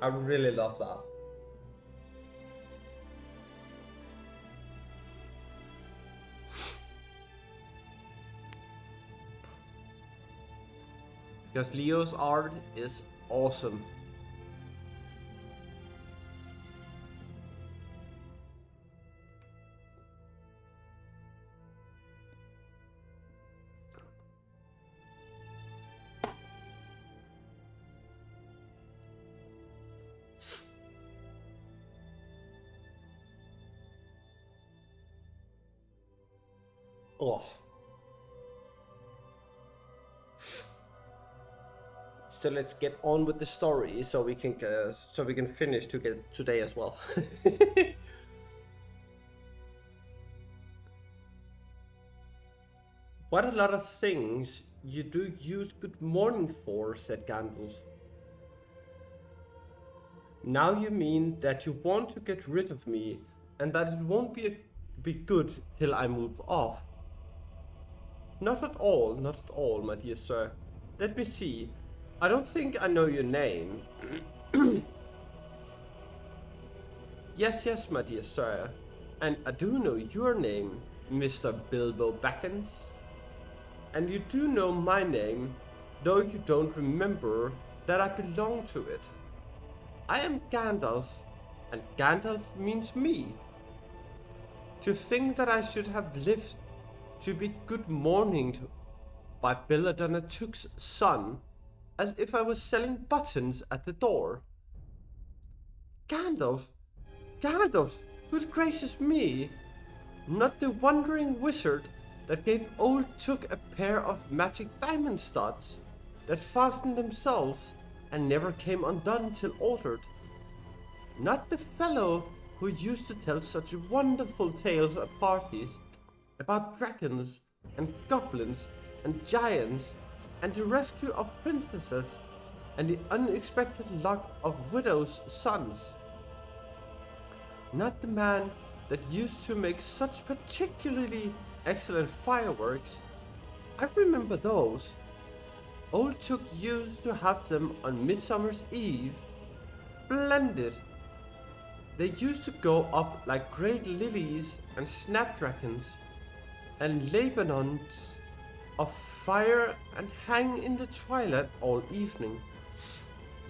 I really love that. Because Leo's art is awesome. Oh. So let's get on with the story, so we can finish to get today as well. What a lot of things you do use good morning for, said Gandalf. Now you mean that you want to get rid of me, and that it won't be good till I move off. Not at all, my dear sir. Let me see. I don't think I know your name. Yes, my dear sir. And I do know your name, Mr. Bilbo Baggins. And you do know my name, though you don't remember that I belong to it. I am Gandalf, and Gandalf means me. To think that I should have lived to be good morning by Belladonna Took's son, as if I was selling buttons at the door. Gandalf? Gandalf, good gracious me! Not the wandering wizard that gave old Took a pair of magic diamond studs that fastened themselves and never came undone till altered. Not the fellow who used to tell such wonderful tales at parties about dragons and goblins and giants and the rescue of princesses and the unexpected luck of widows' sons. Not the man that used to make such particularly excellent fireworks. I remember those. Old Took used to have them on Midsummer's Eve. Splendid. They used to go up like great lilies and snapdragons and Lebanons of fire and hang in the twilight all evening.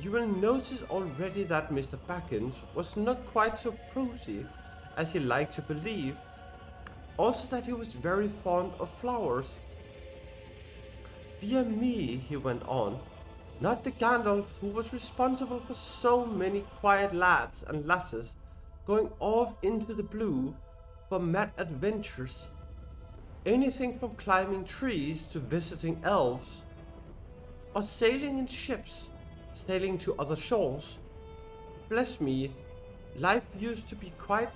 You will notice already that Mr. Baggins was not quite so prosy as he liked to believe. Also that he was very fond of flowers. Dear me, he went on, not the Gandalf who was responsible for so many quiet lads and lasses going off into the blue for mad adventures. Anything from climbing trees to visiting elves, or sailing in ships, sailing to other shores. Bless me, life used to be quite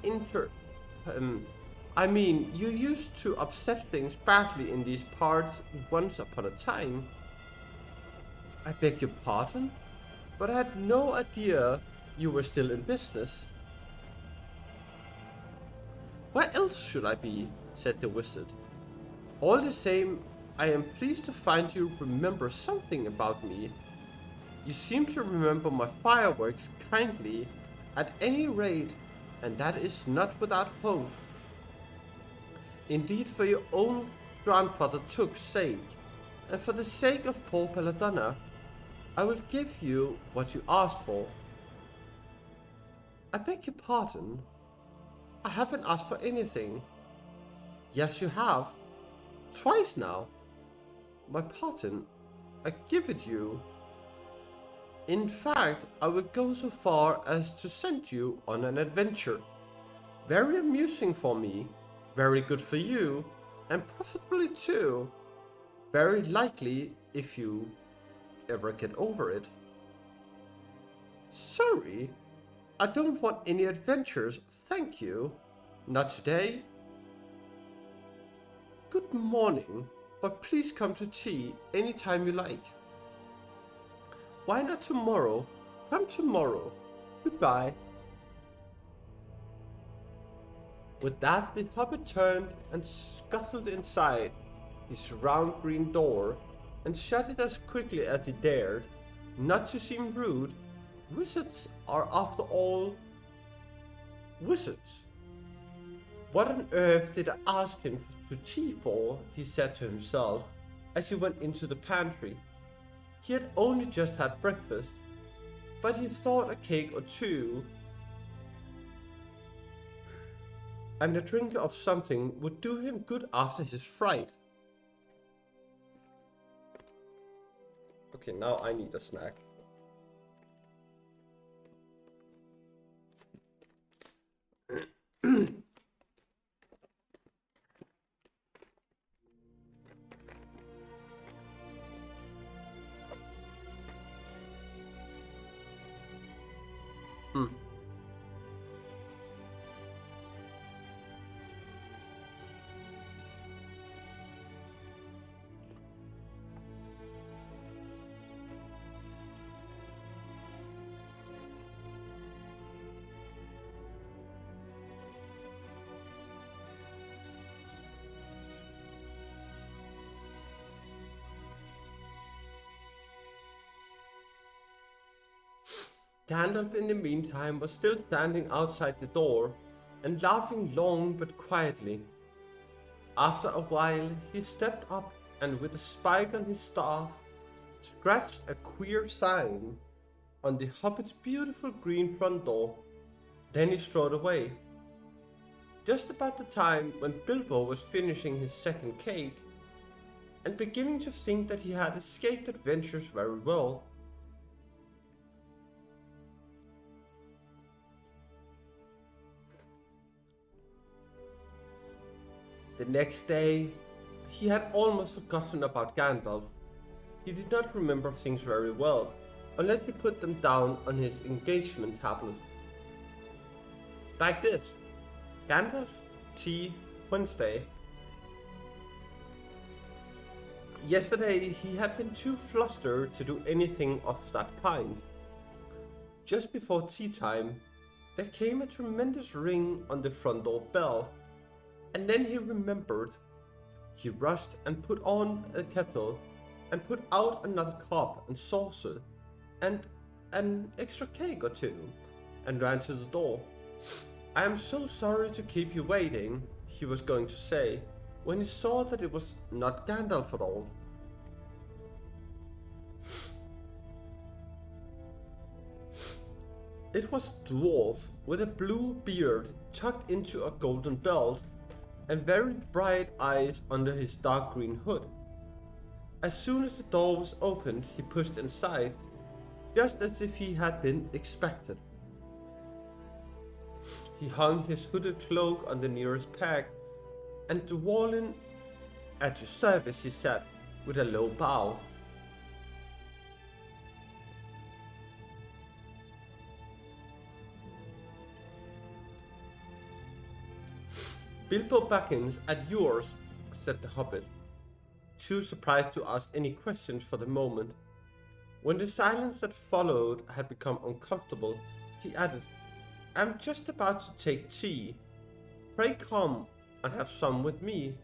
you used to upset things badly in these parts once upon a time. I beg your pardon, but I had no idea you were still in business. Where else should I be? Said the wizard. All the same, I am pleased to find you remember something about me. You seem to remember my fireworks kindly, at any rate, and that is not without hope. Indeed, for your own grandfather Took's sake, and for the sake of poor Belladonna, I will give you what you asked for. I beg your pardon. I haven't asked for anything. Yes, you have. Twice now. My pardon, I give it you. In fact, I will go so far as to send you on an adventure. Very amusing for me, very good for you, and profitably too. Very likely if you ever get over it. Sorry, I don't want any adventures, thank you. Not today. Good morning, but please come to tea anytime you like. Why not tomorrow? Come tomorrow. Goodbye. With that, the Hobbit turned and scuttled inside his round green door and shut it as quickly as he dared. Not to seem rude, wizards are after all wizards. What on earth did I ask him to tea for? He said to himself as he went into the pantry. He had only just had breakfast, but he thought a cake or two and a drink of something would do him good after his fright. Okay, now I need a snack. Gandalf in the meantime was still standing outside the door and laughing long but quietly. After a while he stepped up and with a spike on his staff scratched a queer sign on the Hobbit's beautiful green front door. Then he strode away. Just about the time when Bilbo was finishing his second cake and beginning to think that he had escaped adventures very well. The next day, he had almost forgotten about Gandalf. He did not remember things very well, unless he put them down on his engagement tablet. Like this: Gandalf, tea, Wednesday. Yesterday, he had been too flustered to do anything of that kind. Just before tea time, there came a tremendous ring on the front door bell. And then he remembered. He rushed and put on a kettle and put out another cup and saucer and an extra cake or two and ran to the door. I am so sorry to keep you waiting, he was going to say, when he saw that it was not Gandalf at all. It was a dwarf with a blue beard tucked into a golden belt and very bright eyes under his dark green hood. As soon as the door was opened, he pushed inside, just as if he had been expected. He hung his hooded cloak on the nearest peg, and Dwalin, at your service, he said, with a low bow. Bilbo Baggins at yours, said the hobbit, too surprised to ask any questions for the moment. When the silence that followed had become uncomfortable, he added, I'm just about to take tea. Pray come and have some with me.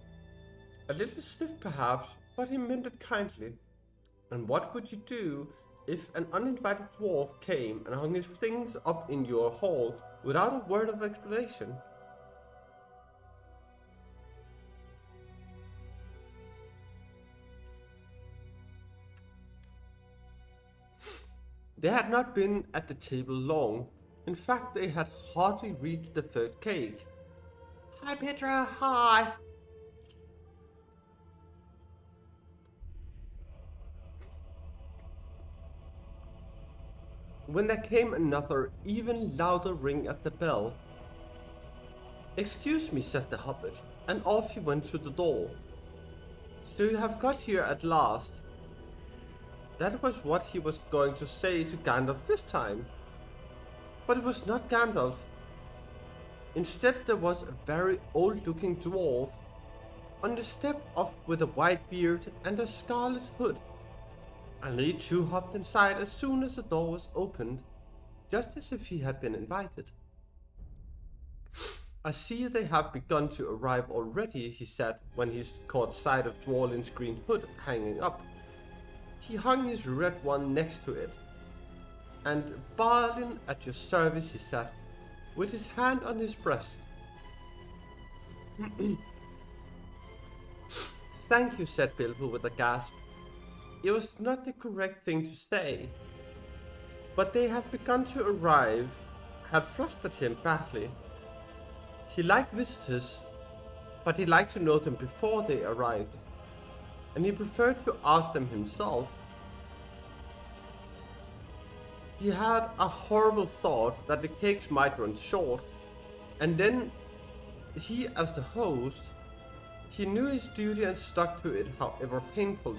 A little stiff perhaps, but he meant it kindly. And what would you do if an uninvited dwarf came and hung his things up in your hall without a word of explanation? They had not been at the table long. In fact, they had hardly reached the third cake. Hi, Petra, hi! When there came another, even louder ring at the bell. Excuse me, said the hobbit, and off he went to the door. So you have got here at last. That was what he was going to say to Gandalf this time. But it was not Gandalf. Instead there was a very old-looking dwarf on the step up with a white beard and a scarlet hood. And he too hopped inside as soon as the door was opened, just as if he had been invited. I see they have begun to arrive already, he said when he caught sight of Dwalin's green hood hanging up. He hung his red one next to it. And Balin at your service, he said, with his hand on his breast. Thank you, said Bilbo with a gasp. It was not the correct thing to say. But they have begun to arrive had flustered him badly. He liked visitors, but he liked to know them before they arrived, and he preferred to ask them himself. He had a horrible thought that the cakes might run short, and then he, as the host, he knew his duty and stuck to it, however painful.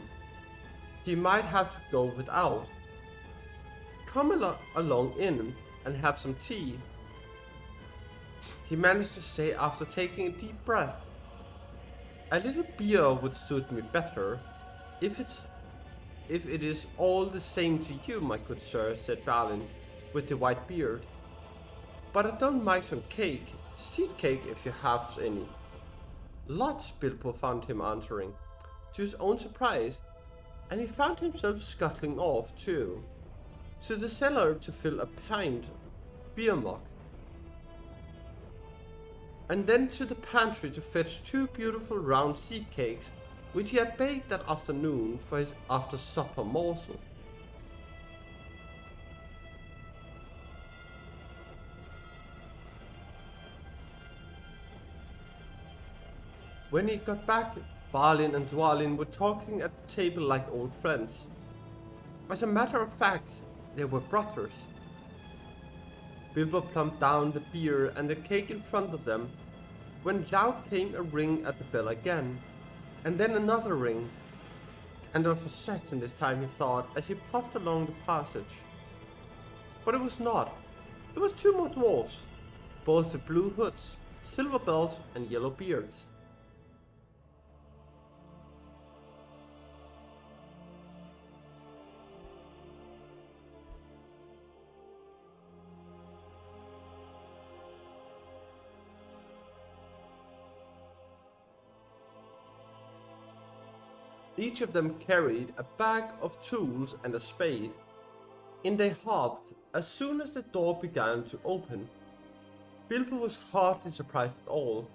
He might have to go without. Come along in and have some tea, he managed to say after taking a deep breath. A little beer would suit me better, if it is all the same to you, my good sir, said Balin, with the white beard. But I don't mind some cake, seed cake if you have any. Lots, Bilbo found him answering, to his own surprise, and he found himself scuttling off, too, to the cellar to fill a pint beer mug, and then to the pantry to fetch 2 beautiful round seed cakes, which he had baked that afternoon for his after-supper morsel. When he got back, Balin and Dwalin were talking at the table like old friends. As a matter of fact, they were brothers. Bilbo plumped down the beer and the cake in front of them, when loud came a ring at the bell again, and then another ring. Gandalf was certain this time, he thought, as he puffed along the passage. But it was not. There was 2 more dwarfs, both with blue hoods, silver bells, and yellow beards. Each of them carried a bag of tools and a spade. In they hopped as soon as the door began to open. Bilbo was hardly surprised at all.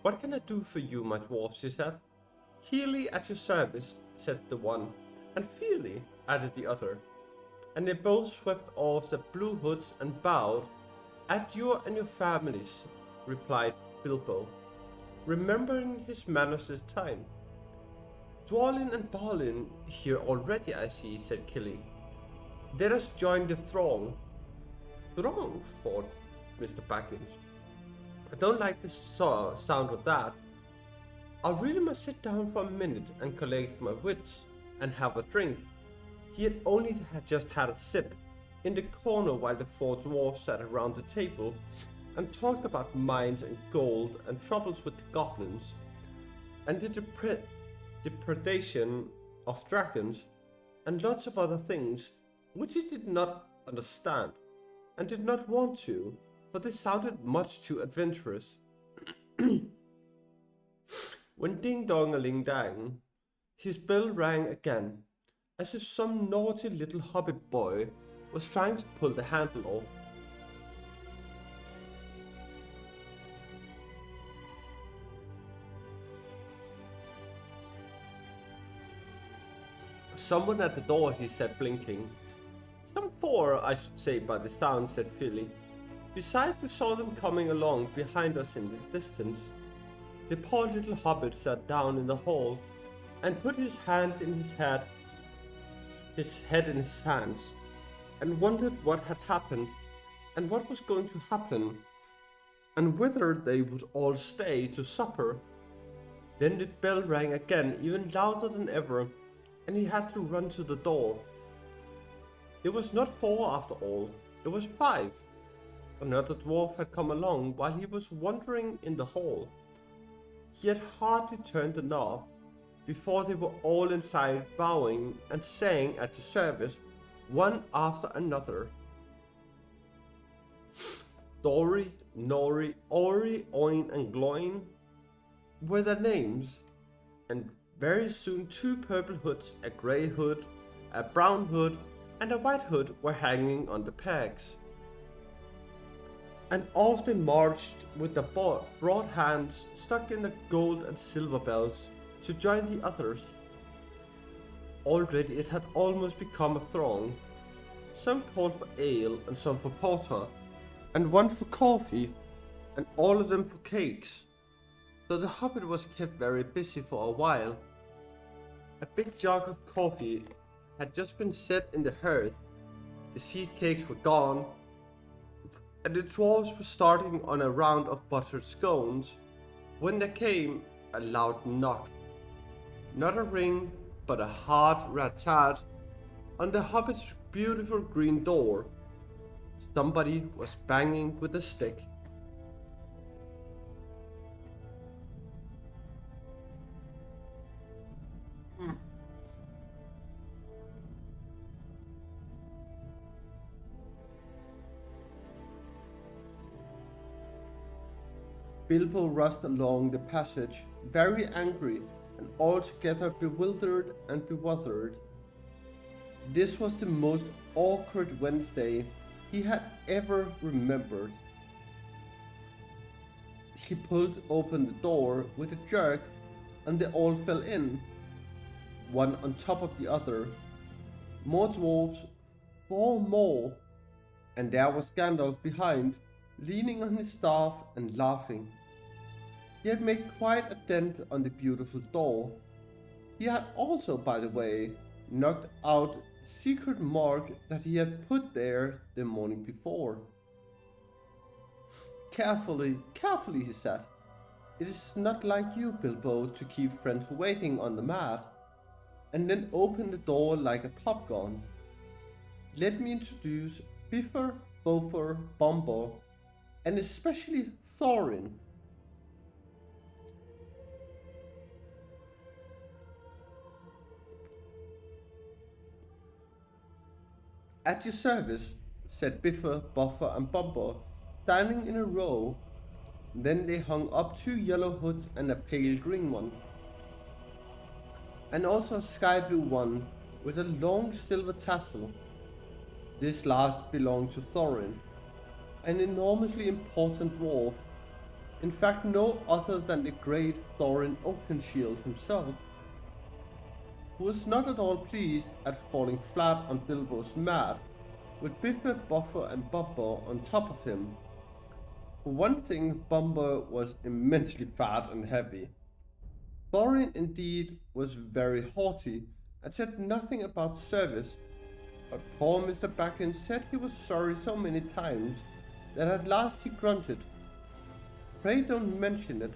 What can I do for you, my dwarfs, he said. Keely at your service, said the one, and Feely, added the other. And they both swept off their blue hoods and bowed. At your and your families, replied Bilbo, remembering his manners this time. Dwalin and Balin here already, I see, said Killy. Let us join the throng. Throng, thought Mr. Baggins. I don't like the sound of that. I really must sit down for a minute and collect my wits and have a drink. He had only just had a sip in the corner while the four dwarfs sat around the table and talked about mines and gold and troubles with the goblins and the depredation of dragons and lots of other things which he did not understand and did not want to, for they sounded much too adventurous. When ding-dong-a-ling-dang, his bell rang again, as if some naughty little hobbit boy was trying to pull the handle off. Someone at the door, he said, blinking. Some four, I should say by the sound, said Philly. Besides, we saw them coming along behind us in the distance. The poor little hobbit sat down in the hall and put his head in his hands, and wondered what had happened, and what was going to happen, and whether they would all stay to supper. Then the bell rang again, even louder than ever, and he had to run to the door. It was not 4 after all, it was 5. Another dwarf had come along while he was wandering in the hall. He had hardly turned the knob before they were all inside, bowing and saying at the service, one after another. Dory, Nori, Ori, Oin and Gloin were their names, and very soon 2 purple hoods, a grey hood, a brown hood and a white hood were hanging on the pegs. And off they marched with their broad hands stuck in the gold and silver bells to join the others. Already it had almost become a throng. Some called for ale and some for porter, and one for coffee, and all of them for cakes. So the hobbit was kept very busy for a while. A big jug of coffee had just been set in the hearth, the seed cakes were gone, and the dwarves were starting on a round of buttered scones, when there came a loud knock. Not a ring, but a hard rat-tat on the hobbit's beautiful green door. Somebody was banging with a stick. Bilbo rushed along the passage, very angry and altogether bewildered and bewildered. This was the most awkward Wednesday he had ever remembered. He pulled open the door with a jerk, and they all fell in, one on top of the other. More dwarves, 4 more, and there was Gandalf behind, leaning on his staff and laughing. He had made quite a dent on the beautiful door. He had also, by the way, knocked out the secret mark that he had put there the morning before. Carefully, carefully, he said. It is not like you, Bilbo, to keep friends waiting on the mat, and then open the door like a popgun. Let me introduce Bifur, Bofur, Bombur, and especially Thorin. At your service, said Bifur, Bofur, and Bombur, standing in a row. Then they hung up 2 yellow hoods and a pale green one, and also a sky blue one with a long silver tassel. This last belonged to Thorin, an enormously important dwarf, in fact no other than the great Thorin Oakenshield himself, who was not at all pleased at falling flat on Bilbo's mat, with Bifur, Bofur and Bombur on top of him. For one thing, Bombur was immensely fat and heavy. Thorin indeed was very haughty and said nothing about service, but poor Mr. Backen said he was sorry so many times that at last he grunted, "Pray don't mention it,"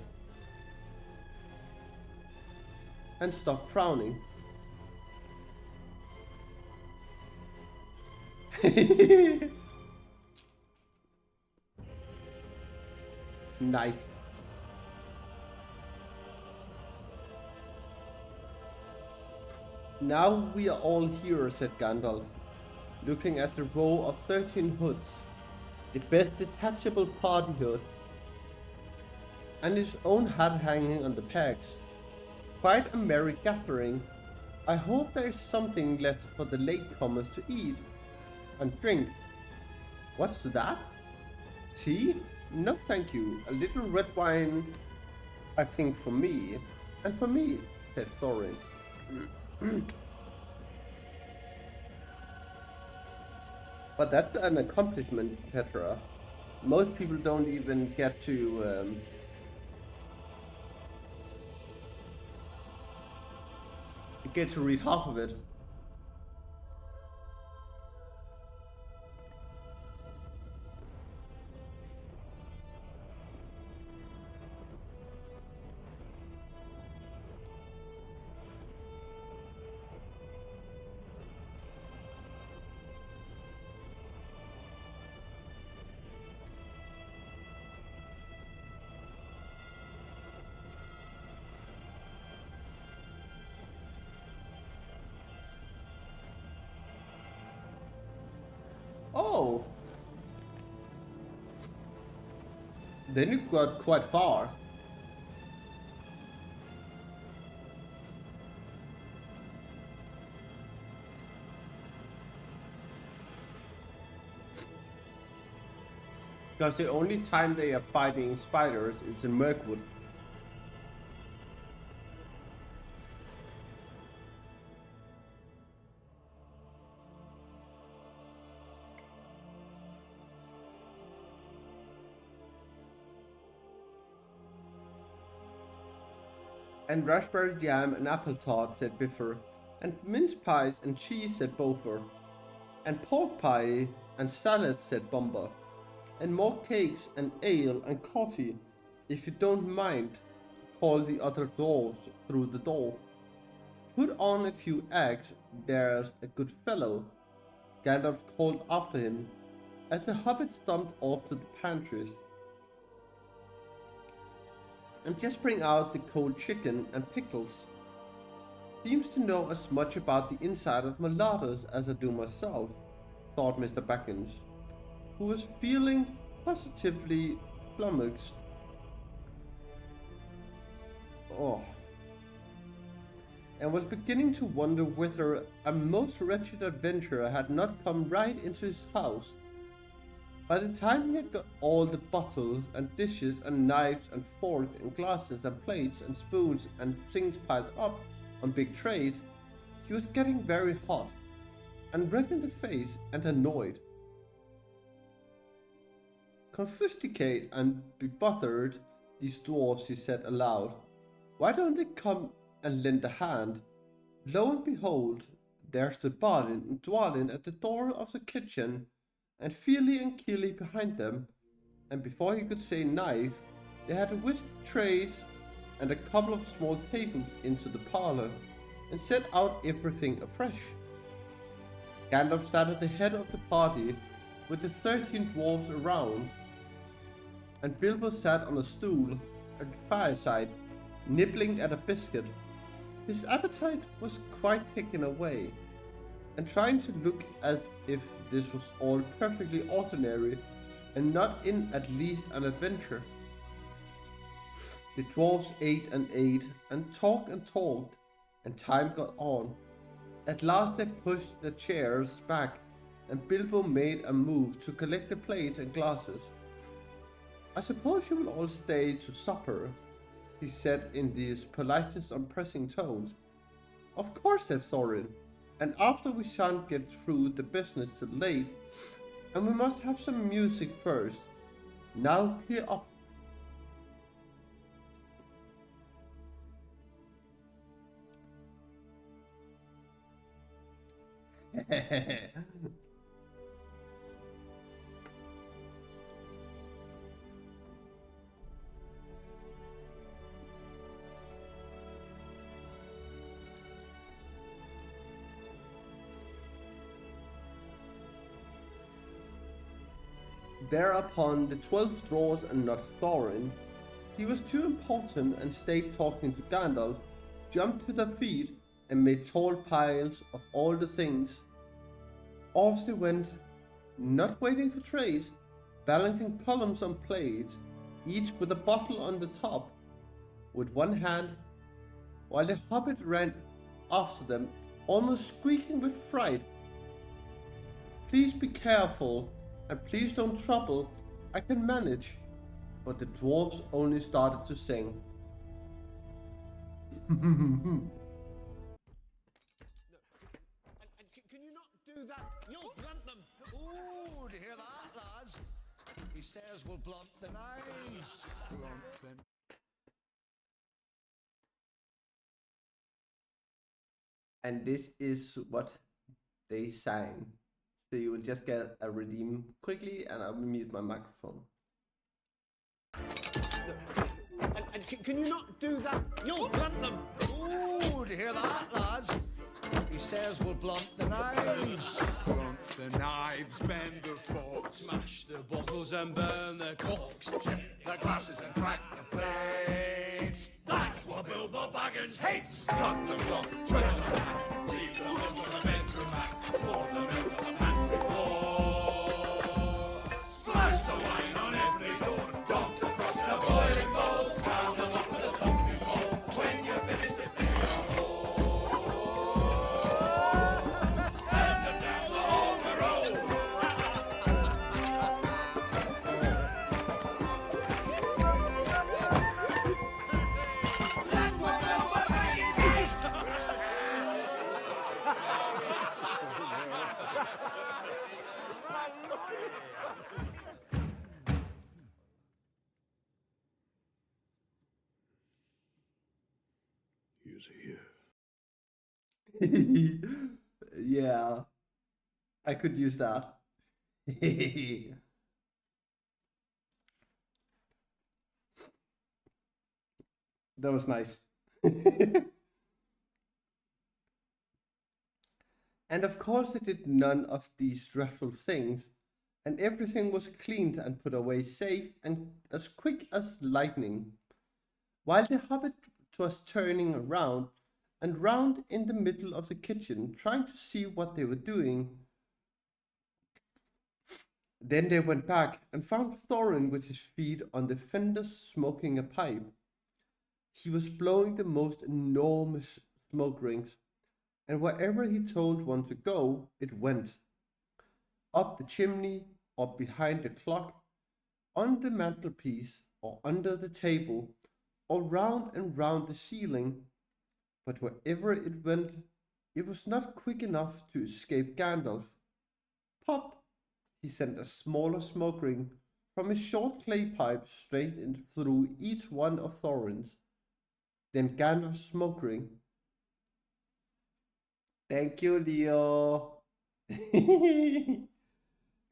and stopped frowning. Nice. "Now we are all here," said Gandalf, looking at the row of 13 hoods, the best detachable party hood, and his own hat hanging on the pegs. "Quite a merry gathering. I hope there is something left for the latecomers to eat and drink." "What's that? Tea? No thank you. A little red wine, I think, for me." "And for me," said Thorin. But that's an accomplishment, Petra. Most people don't even get to read half of it. Oh, then you got quite far. Because the only time they are fighting spiders is in Mirkwood. "And raspberry jam and apple tart," said Biffer. "And mince pies and cheese," said Bofer. "And pork pie and salad," said Bomber. "And more cakes and ale and coffee, if you don't mind," called the other dwarves through the door. "Put on a few eggs, there's a good fellow," Gandalf called after him, as the hobbit stomped off to the pantries. "And just bring out the cold chicken and pickles. Seems to know as much about the inside of mulattoes as I do myself," thought Mr. Backens, who was feeling positively flummoxed. Oh. And was beginning to wonder whether a most wretched adventurer had not come right into his house. By the time he had got all the bottles and dishes and knives and forks and glasses and plates and spoons and things piled up on big trays, he was getting very hot and red in the face and annoyed. "Confiscate and be bothered, these dwarfs," he said aloud. "Why don't they come and lend a hand?" Lo and behold, there stood Balin and Dwalin at the door of the kitchen, and Fili and Kili behind them, and before he could say knife, they had whisked trays and a couple of small tables into the parlor, and set out everything afresh. Gandalf sat at the head of the party with the 13 dwarves around, and Bilbo sat on a stool at the fireside, nibbling at a biscuit. His appetite was quite taken away, and trying to look as if this was all perfectly ordinary and not in at least an adventure. The dwarves ate and talked, and time got on. At last they pushed the chairs back, and Bilbo made a move to collect the plates and glasses. "I suppose you will all stay to supper," he said in these politest unpressing tones. "Of course," said Thorin, "and after we shan't get through the business till late, and we must have some music first. Now clear up." Thereupon the 12 draws and not Thorin. He was too important and stayed talking to Gandalf, jumped to their feet and made tall piles of all the things. Off they went, not waiting for trays, balancing columns on plates, each with a bottle on the top, with one hand, while the hobbit ran after them, almost squeaking with fright. Please be careful, and please don't trouble, I can manage. But the dwarves only started to sing. And can you not do that? You'll blunt them. Ooh, do you hear that, lads? He says we'll blunt the knives. Blunt them. And this is what they sang. So you will just get a redeem quickly and I will mute my microphone. And can you not do that? You'll blunt them. Ooh, do you hear that, lads? He says we'll blunt the knives. Blunt the knives, bend the forks, smash the bottles and burn the corks, chip the glasses and crack the plates. That's what Bilbo Baggins hates. Cut them off, trim them back, leave them on the bedroom mat, pour them into the pantry floor. Splash the wine on every door, dunk across the boiling bowl, down them up with a thumping bowl. When you're finished, if they are whole, send them down the hall to roll. That's what Bilbo Baggins hates. He's here. Yeah, I could use that. That was nice. And of course they did none of these dreadful things, and everything was cleaned and put away safe and as quick as lightning. While the hobbit was turning around and round in the middle of the kitchen, trying to see what they were doing. Then they went back and found Thorin with his feet on the fenders smoking a pipe. He was blowing the most enormous smoke rings, and wherever he told one to go, it went. Up the chimney, or behind the clock, on the mantelpiece, or under the table, or round and round the ceiling. But wherever it went, it was not quick enough to escape Gandalf. Pop! He sent a smaller smoke ring from his short clay pipe straight in through each one of Thorin's. Then Gandalf's smoke ring. Thank you, Leo.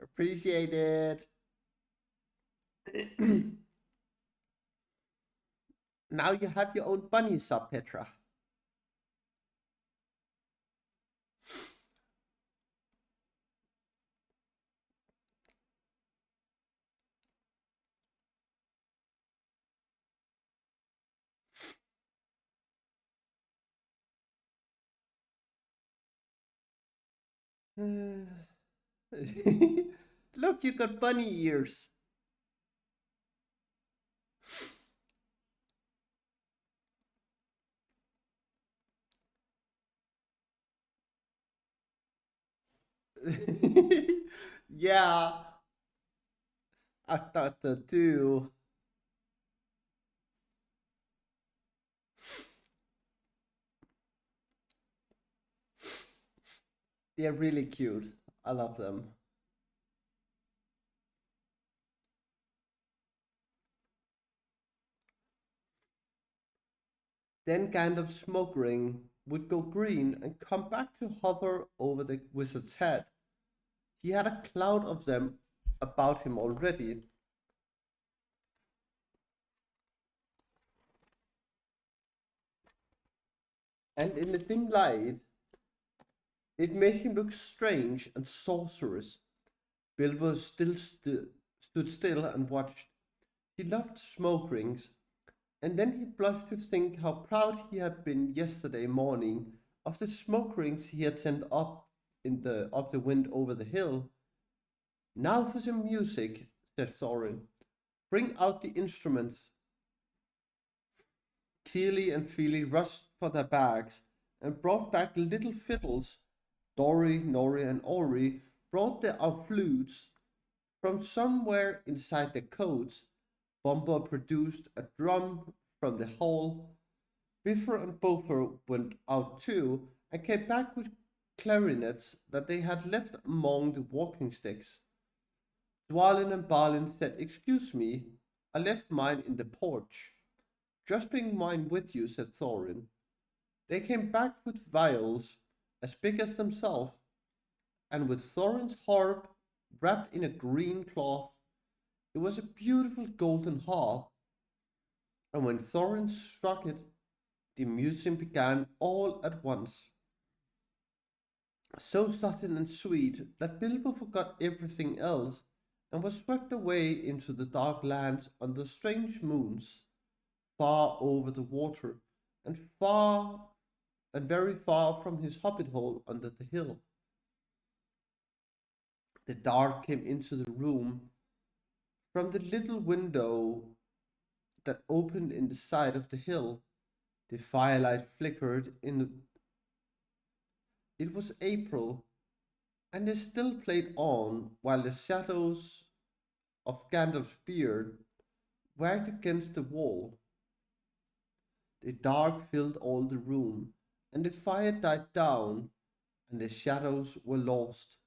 Appreciate it. Now you have your own bunny sub, Petra. Look, you got bunny ears. Yeah, I thought that too. They're really cute. I love them. Then Gandalf's smoke ring would go green and come back to hover over the wizard's head. He had a cloud of them about him already. And in the dim light, it made him look strange and sorcerous. Bilbo still stood still and watched. He loved smoke rings, and then he blushed to think how proud he had been yesterday morning of the smoke rings he had sent up the wind over the hill. Now for some music, said Thorin. Bring out the instruments. Keely and Feely rushed for their bags and brought back little fiddles. Dori, Nori, and Ori brought their flutes. From somewhere inside their coats, Bumble produced a drum from the hall. Bifur and Bofur went out too and came back with clarinets that they had left among the walking sticks. Dwalin and Balin said, "Excuse me, I left mine in the porch." "Just bring mine with you," said Thorin. They came back with viols as big as themselves, and with Thorin's harp wrapped in a green cloth. It was a beautiful golden harp, and when Thorin struck it, the music began all at once. So sudden and sweet that Bilbo forgot everything else and was swept away into the dark lands under strange moons, far over the water, and very far from his hobbit hole under the hill. The dark came into the room from the little window that opened in the side of the hill. The firelight flickered in. It was April, and they still played on while the shadows of Gandalf's beard wagged against the wall. The dark filled all the room, and the fire died down, and the shadows were lost.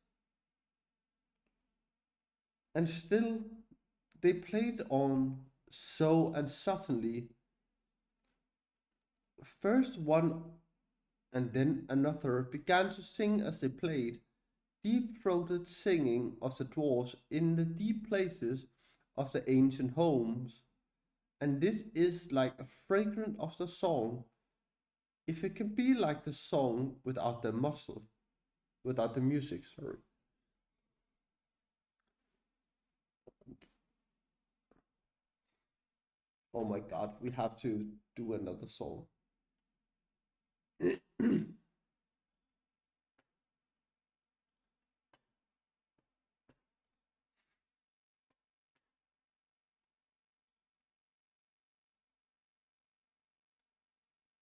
And still they played on so, and suddenly, first one and then another began to sing as they played, deep-throated singing of the dwarfs in the deep places of the ancient homes. And this is like a fragrance of the song, if it can be like the song without the music, sorry. Oh my god, we have to do another song.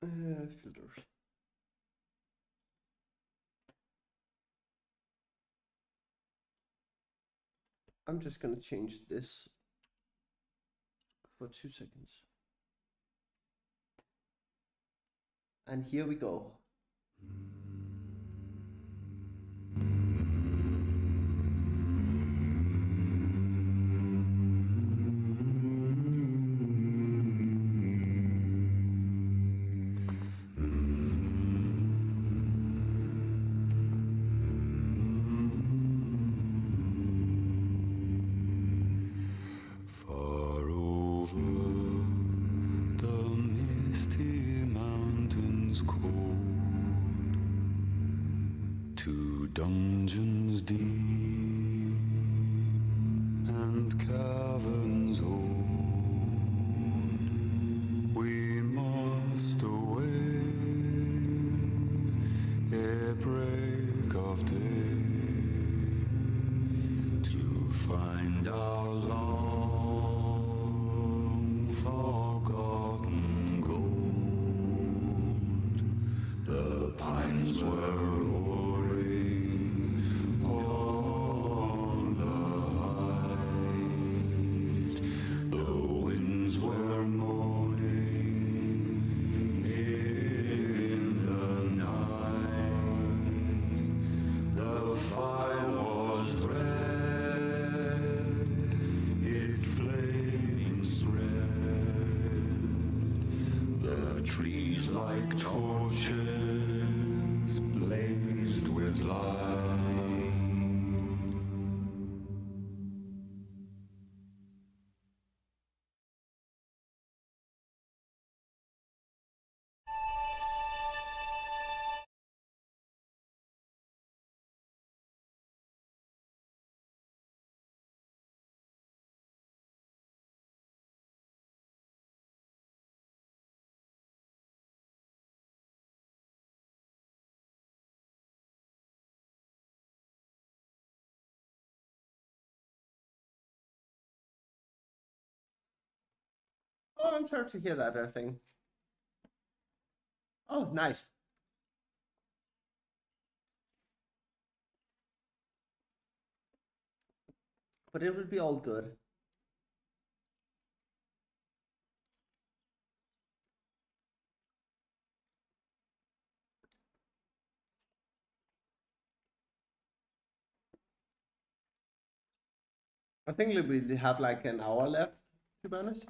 Filters. I'm just gonna change this for 2 seconds. And here we go. Dungeons deep and caverns old, we must away ere break of day to find our long forgotten gold. The pines were trees like torches Oh, I'm sorry to hear that, I think. Oh, nice. But it will be all good. I think we have like an hour left, to be honest.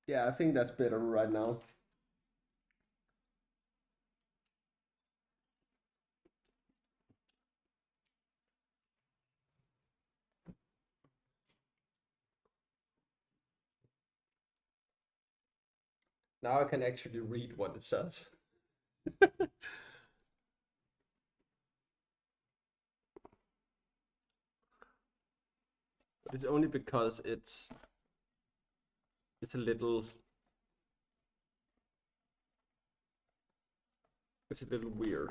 Yeah, I think that's better right now. Now I can actually read what it says. But it's only because it's a little weird.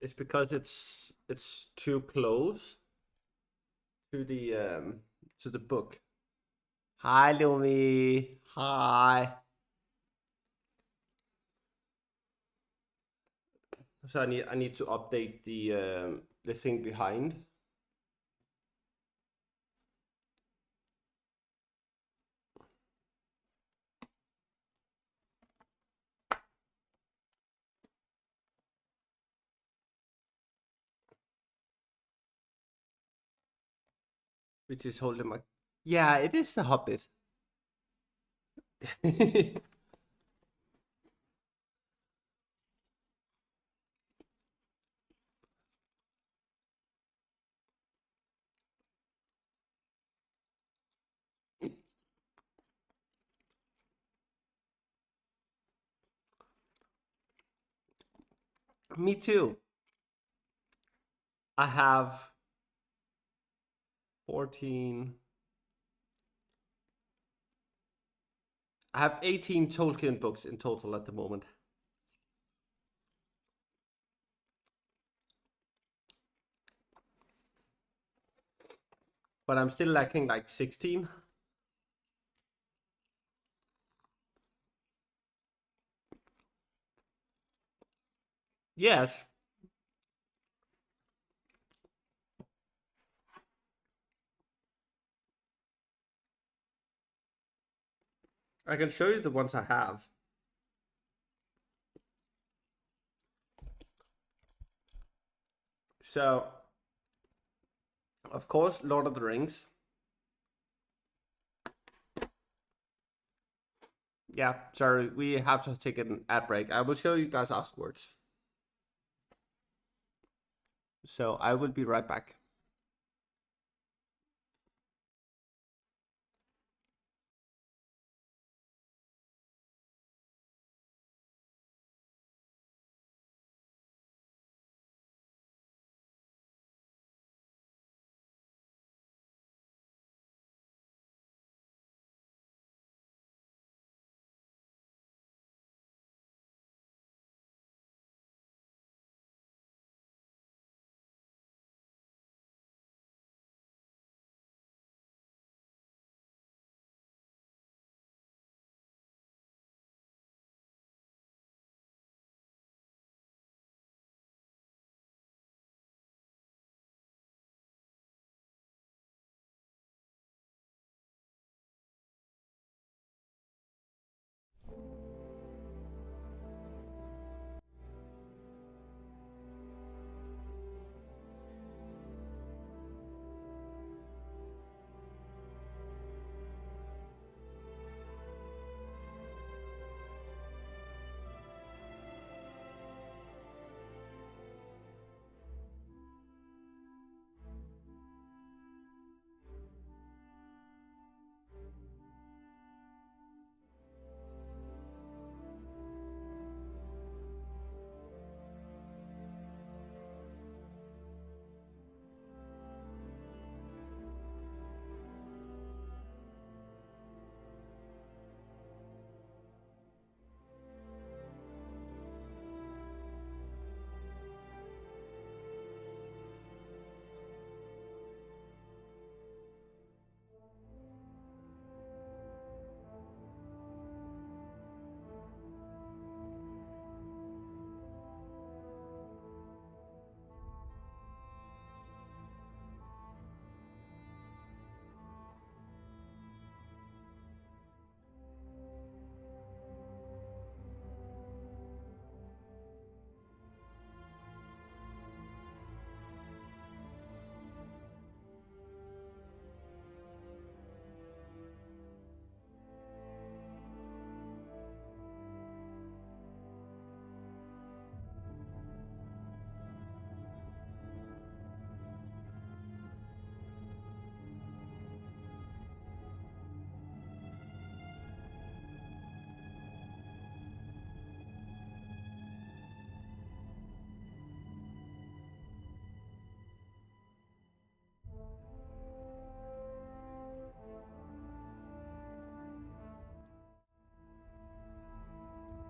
It's because it's too close to the book. Hi, Lumi. Hi. So I need to update the thing behind. Which is holding my. Yeah, it is the Hobbit. Me too. I have 14. I have 18 Tolkien books in total at the moment. But I'm still lacking like 16. Yes. I can show you the ones I have. So, of course, Lord of the Rings. Yeah, sorry, we have to take an ad break. I will show you guys afterwards. So I will be right back.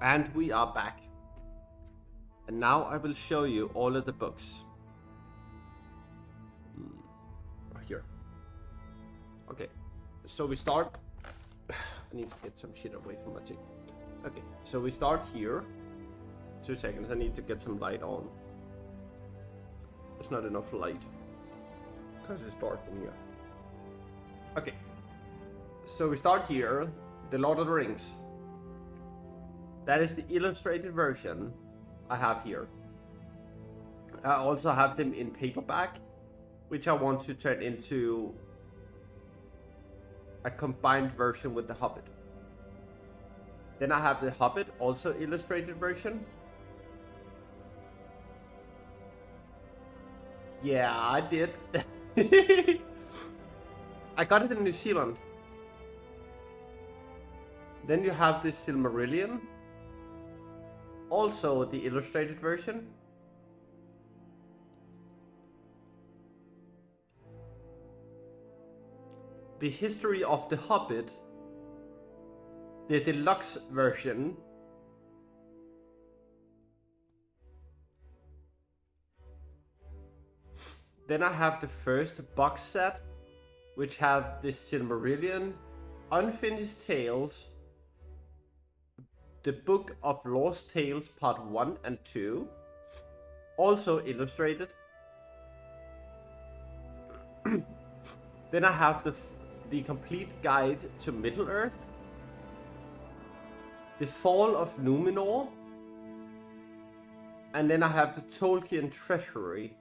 And we are back. And now I will show you all of the books. Here. Okay, so we start. I need to get some shit away from my chick. Okay, so we start here. 2 seconds, I need to get some light on. There's not enough light. Because it's dark in here. Okay, so we start here. The Lord of the Rings. That is the illustrated version I have here. I also have them in paperback, which I want to turn into a combined version with the Hobbit. Then I have the Hobbit, also illustrated version. Yeah, I did. I got it in New Zealand. Then you have the Silmarillion, also the illustrated version. The History of the Hobbit, the deluxe version. Then I have the first box set, which have the Silmarillion, Unfinished Tales, the Book of Lost Tales Part 1 and 2, also illustrated. Then I have the complete guide to Middle-earth, the Fall of Numenor, and then I have the Tolkien Treasury.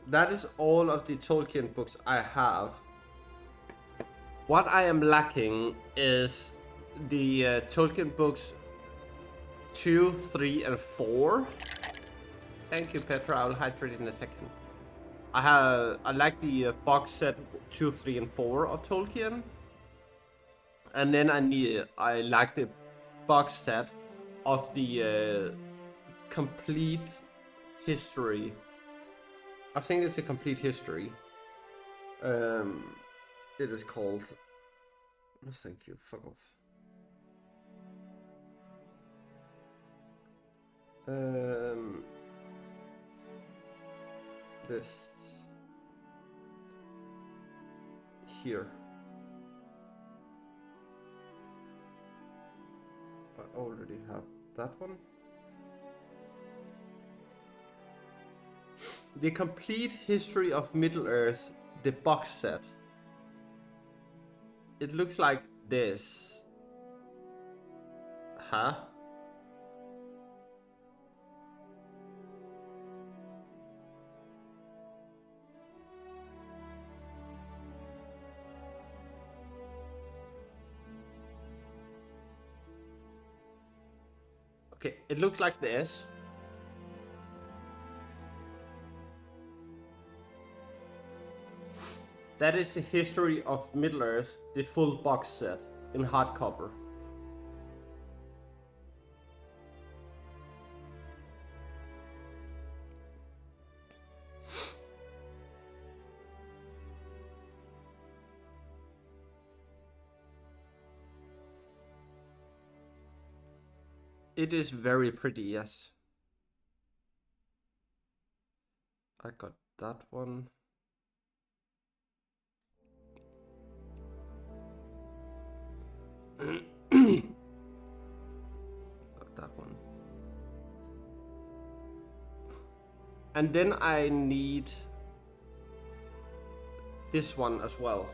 That is all of the Tolkien books I have. What I am lacking is the Tolkien books 2, 3, and 4. Thank you, Petra. I'll hydrate in a second. I like the box set 2, 3, and 4 of Tolkien, and then I like the box set of the complete history. I think it's a complete history. It is called. No, thank you. Fuck off. This here. I already have that one. The Complete History of Middle-earth, the box set. It looks like this. Huh? Okay, it looks like this. That is the History of Middle-earth, the full box set in hardcover. It is very pretty, yes. I got that one. Got that one. And then I need this one as well.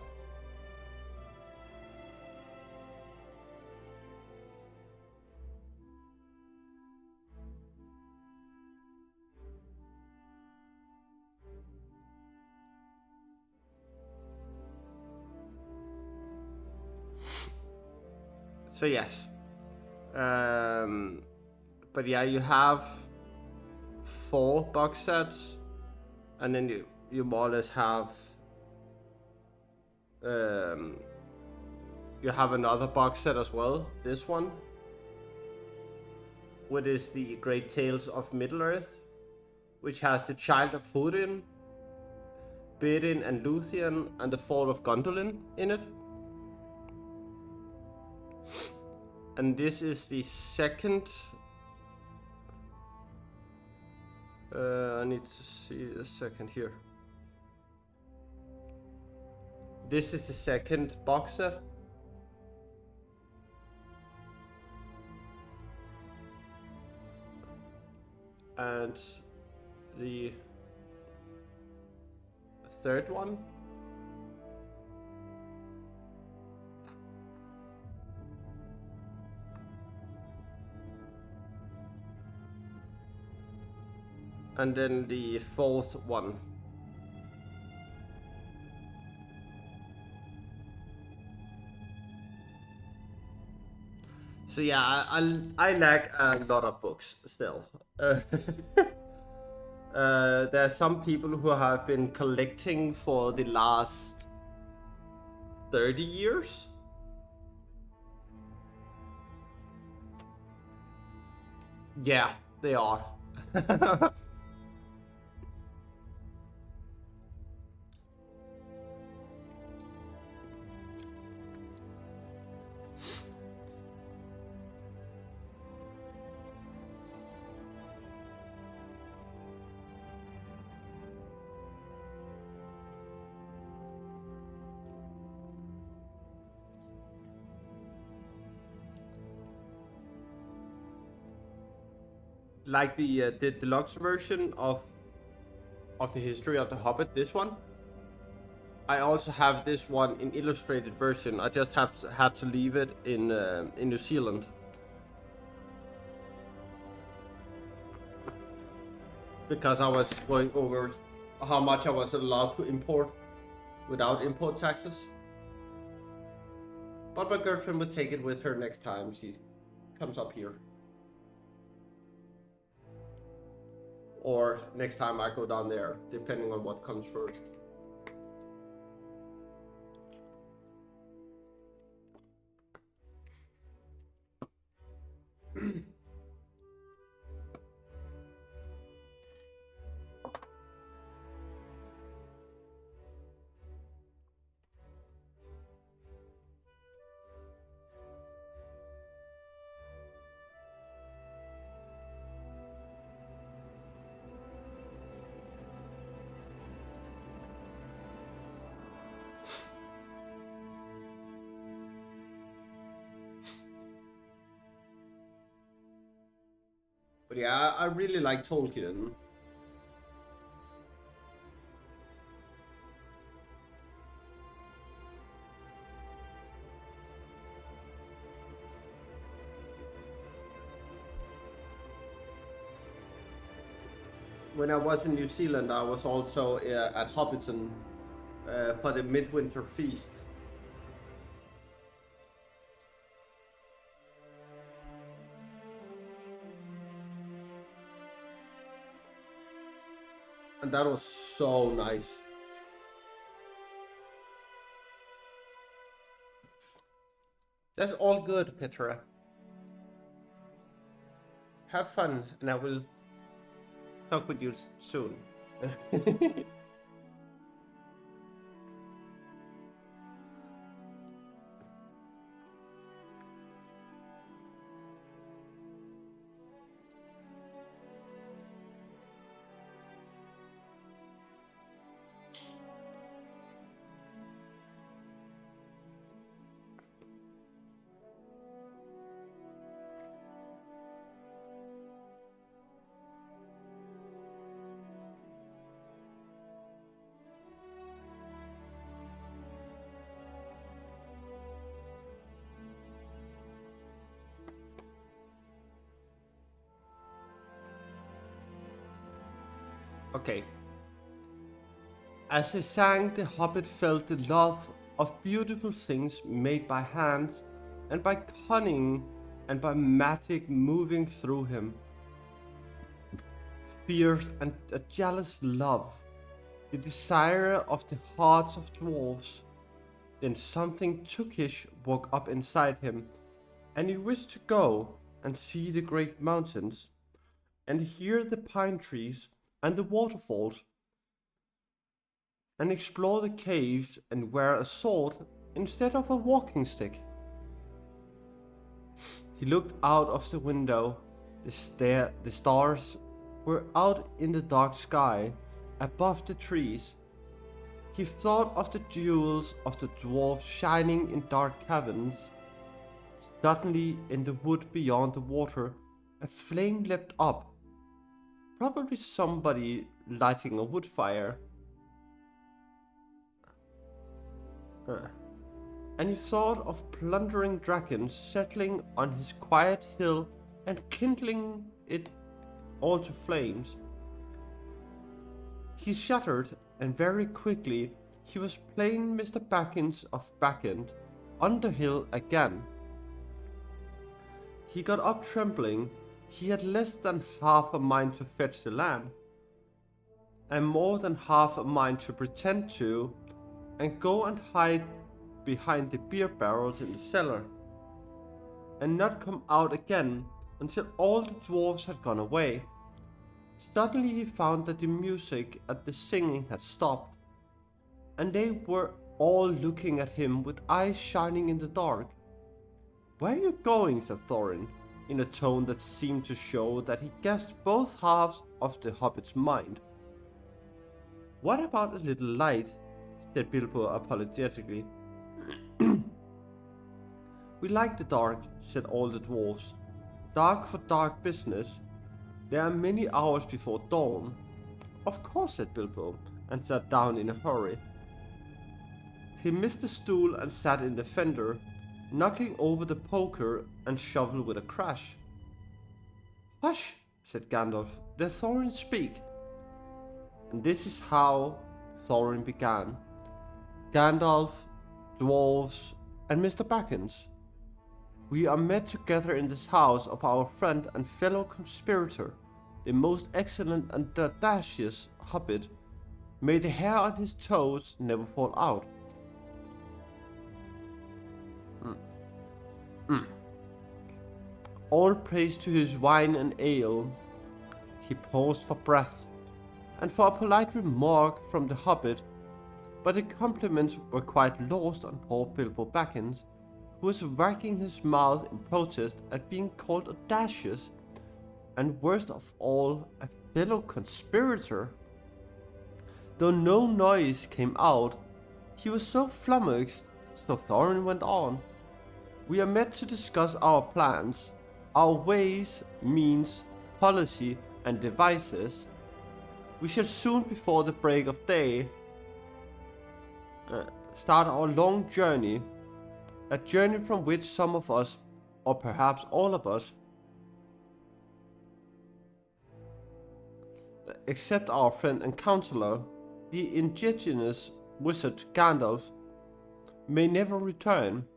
So yes, but yeah, you have 4 box sets, and then you more or less have you have another box set as well. This one, which is the Great Tales of Middle-earth, which has the Child of Húrin, Beren and Luthien and the Fall of Gondolin in it. And this is the second. I need to see a second here. This is the second box set. And the third one. And then the fourth one. So yeah, I lack a lot of books still. There are some people who have been collecting for the last 30 years. Yeah, they are. Like the deluxe version of the history of the Hobbit, this one. I also have this one in illustrated version. I just had to leave it in New Zealand. Because I was going over how much I was allowed to import without import taxes. But my girlfriend would take it with her next time she comes up here. Or next time I go down there, depending on what comes first. But yeah, I really like Tolkien. When I was in New Zealand, I was also at Hobbiton for the Midwinter Feast. And that was so nice. That's all good, Petra. Have fun, and I will talk with you soon. Okay. As he sang, the hobbit felt the love of beautiful things made by hands and by cunning and by magic moving through him. Fierce and a jealous love, the desire of the hearts of dwarves. Then something tookish woke up inside him, and he wished to go and see the great mountains, and hear the pine trees and the waterfalls. and explore the caves and wear a sword instead of a walking stick. He looked out of the window. The stars were out in the dark sky above the trees. He thought of the jewels of the dwarves shining in dark caverns. Suddenly, in the wood beyond the water, a flame leapt up. Probably somebody lighting a wood fire. And he thought of plundering dragons settling on his quiet hill and kindling it all to flames. He shuddered, and very quickly he was playing Mr. Baggins of Backend on the hill again. He got up trembling. He had less than half a mind to fetch the lamp, and more than half a mind to pretend to, and go and hide behind the beer barrels in the cellar, and not come out again until all the dwarves had gone away. Suddenly he found that the music and the singing had stopped, and they were all looking at him with eyes shining in the dark. "Where are you going?" said Thorin, in a tone that seemed to show that he guessed both halves of the hobbit's mind. "What about a little light?" said Bilbo apologetically. "We like the dark," said all the dwarves. "Dark for dark business. There are many hours before dawn." "Of course," said Bilbo, and sat down in a hurry. He missed the stool and sat in the fender, knocking over the poker and shovel with a crash. "Hush," said Gandalf, "let Thorin speak." And this is how Thorin began. "Gandalf, dwarves, and Mr. Baggins, we are met together in this house of our friend and fellow conspirator, the most excellent and audacious hobbit. May the hair on his toes never fall out. All praise to his wine and ale." He paused for breath, and for a polite remark from the hobbit, but the compliments were quite lost on poor Bilbo Baggins, who was wagging his mouth in protest at being called audacious, and worst of all, a fellow conspirator. Though no noise came out, he was so flummoxed, so Thorin went on. "We are met to discuss our plans, our ways, means, policy, and devices. We shall soon, before the break of day, start our long journey, a journey from which some of us, or perhaps all of us, except our friend and counselor, the ingenious wizard Gandalf, may never return.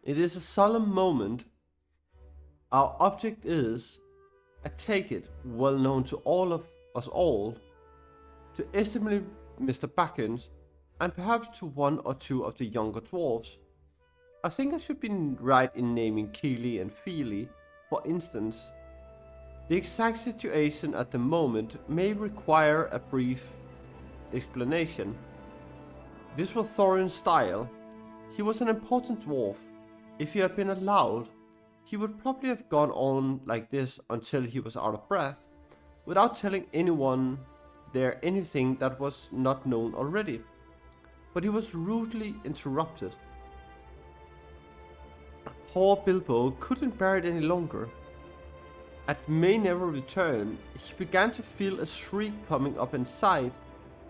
It is a solemn moment. Our object is, I take it, well known to all of us all, to estimate Mr. Baggins, and perhaps to one or two of the younger dwarves. I think I should be right in naming Keely and Feely, for instance. The exact situation at the moment may require a brief explanation. This was Thorin's style. He was an important dwarf. If he had been allowed, he would probably have gone on like this until he was out of breath, without telling anyone there anything that was not known already. But he was rudely interrupted. Poor Bilbo couldn't bear it any longer. At may never return, he began to feel a shriek coming up inside,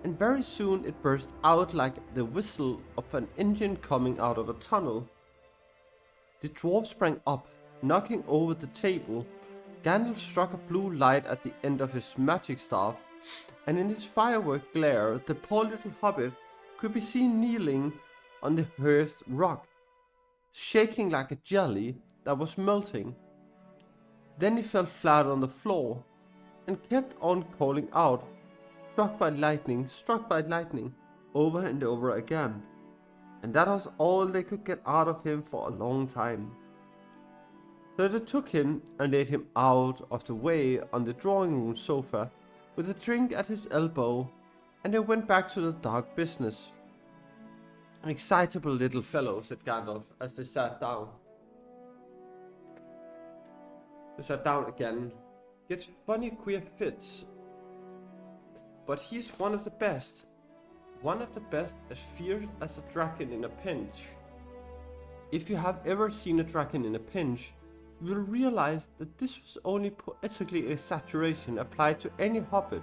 and very soon it burst out like the whistle of an engine coming out of a tunnel. The dwarf sprang up, knocking over the table. Gandalf struck a blue light at the end of his magic staff, and in its firework glare the poor little hobbit could be seen kneeling on the hearth rock, shaking like a jelly that was melting. Then he fell flat on the floor, and kept on calling out, struck by lightning, over and over again. And that was all they could get out of him for a long time. So they took him and laid him out of the way on the drawing room sofa, with a drink at his elbow and they went back to the dark business. An excitable little fellow, said Gandalf as they sat down. They sat down again. Gets funny queer fits. But he's one of the best. One of the best, as fierce as a dragon in a pinch. If you have ever seen a dragon in a pinch, you will realize that this was only poetically exaggeration applied to any hobbit,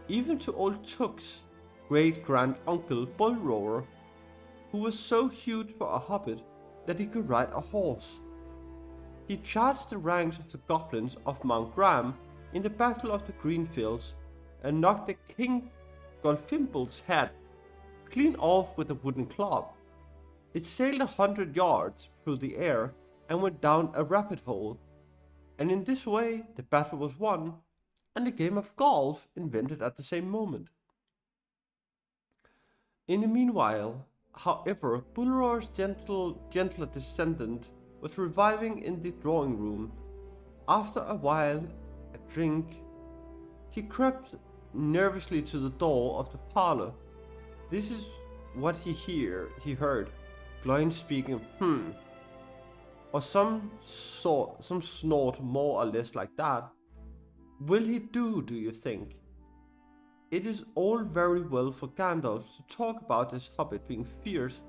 even to old Took's great-grand-uncle Bullroarer, who was so huge for a hobbit that he could ride a horse. He charged the ranks of the goblins of Mount Graham in the Battle of the Greenfields and knocked the King Golfimble's head clean off with a wooden club. It sailed 100 yards through the air and went down a rabbit hole, and in this way the battle was won and the game of golf invented at the same moment. In the meanwhile, however, Bullroar's gentler descendant was reviving in the drawing room. After a while, a drink, he crept nervously to the door of the parlor. This is what he heard, Gloin speaking, or some snort more or less like that. Will he do you think? It is all very well for Gandalf to talk about his hobbit being fierce,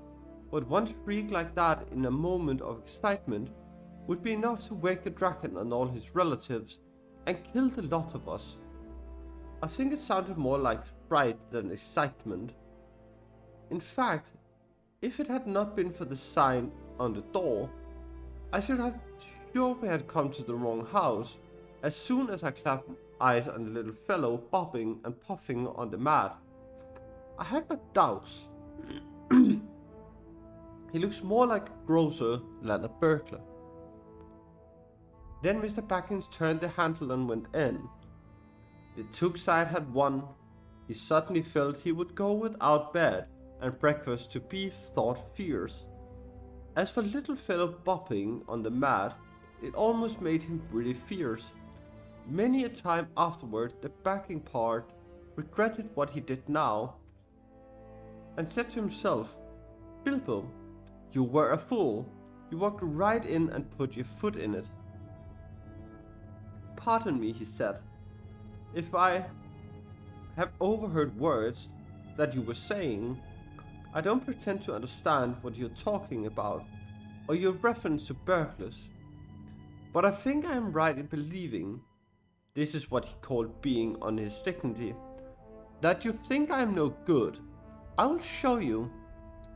but one shriek like that in a moment of excitement would be enough to wake the dragon and all his relatives and kill the lot of us. I think it sounded more like fright than excitement. In fact, if it had not been for the sign on the door, I should have sure we had come to the wrong house as soon as I clapped eyes on the little fellow bobbing and puffing on the mat. I had my doubts. He looks more like a grocer than a burglar. Then Mr. Baggins turned the handle and went in. The Took side had won. He suddenly felt he would go without bed and breakfast to beef thought fierce. As for little fellow bopping on the mat, it almost made him really fierce. Many a time afterward, the backing part regretted what he did now, and said to himself, Bilbo, you were a fool. You walked right in and put your foot in it. Pardon me, he said, if I have overheard words that you were saying. I don't pretend to understand what you're talking about, or your reference to burglars. But I think I am right in believing, this is what he called being on his dignity, that you think I am no good. I will show you.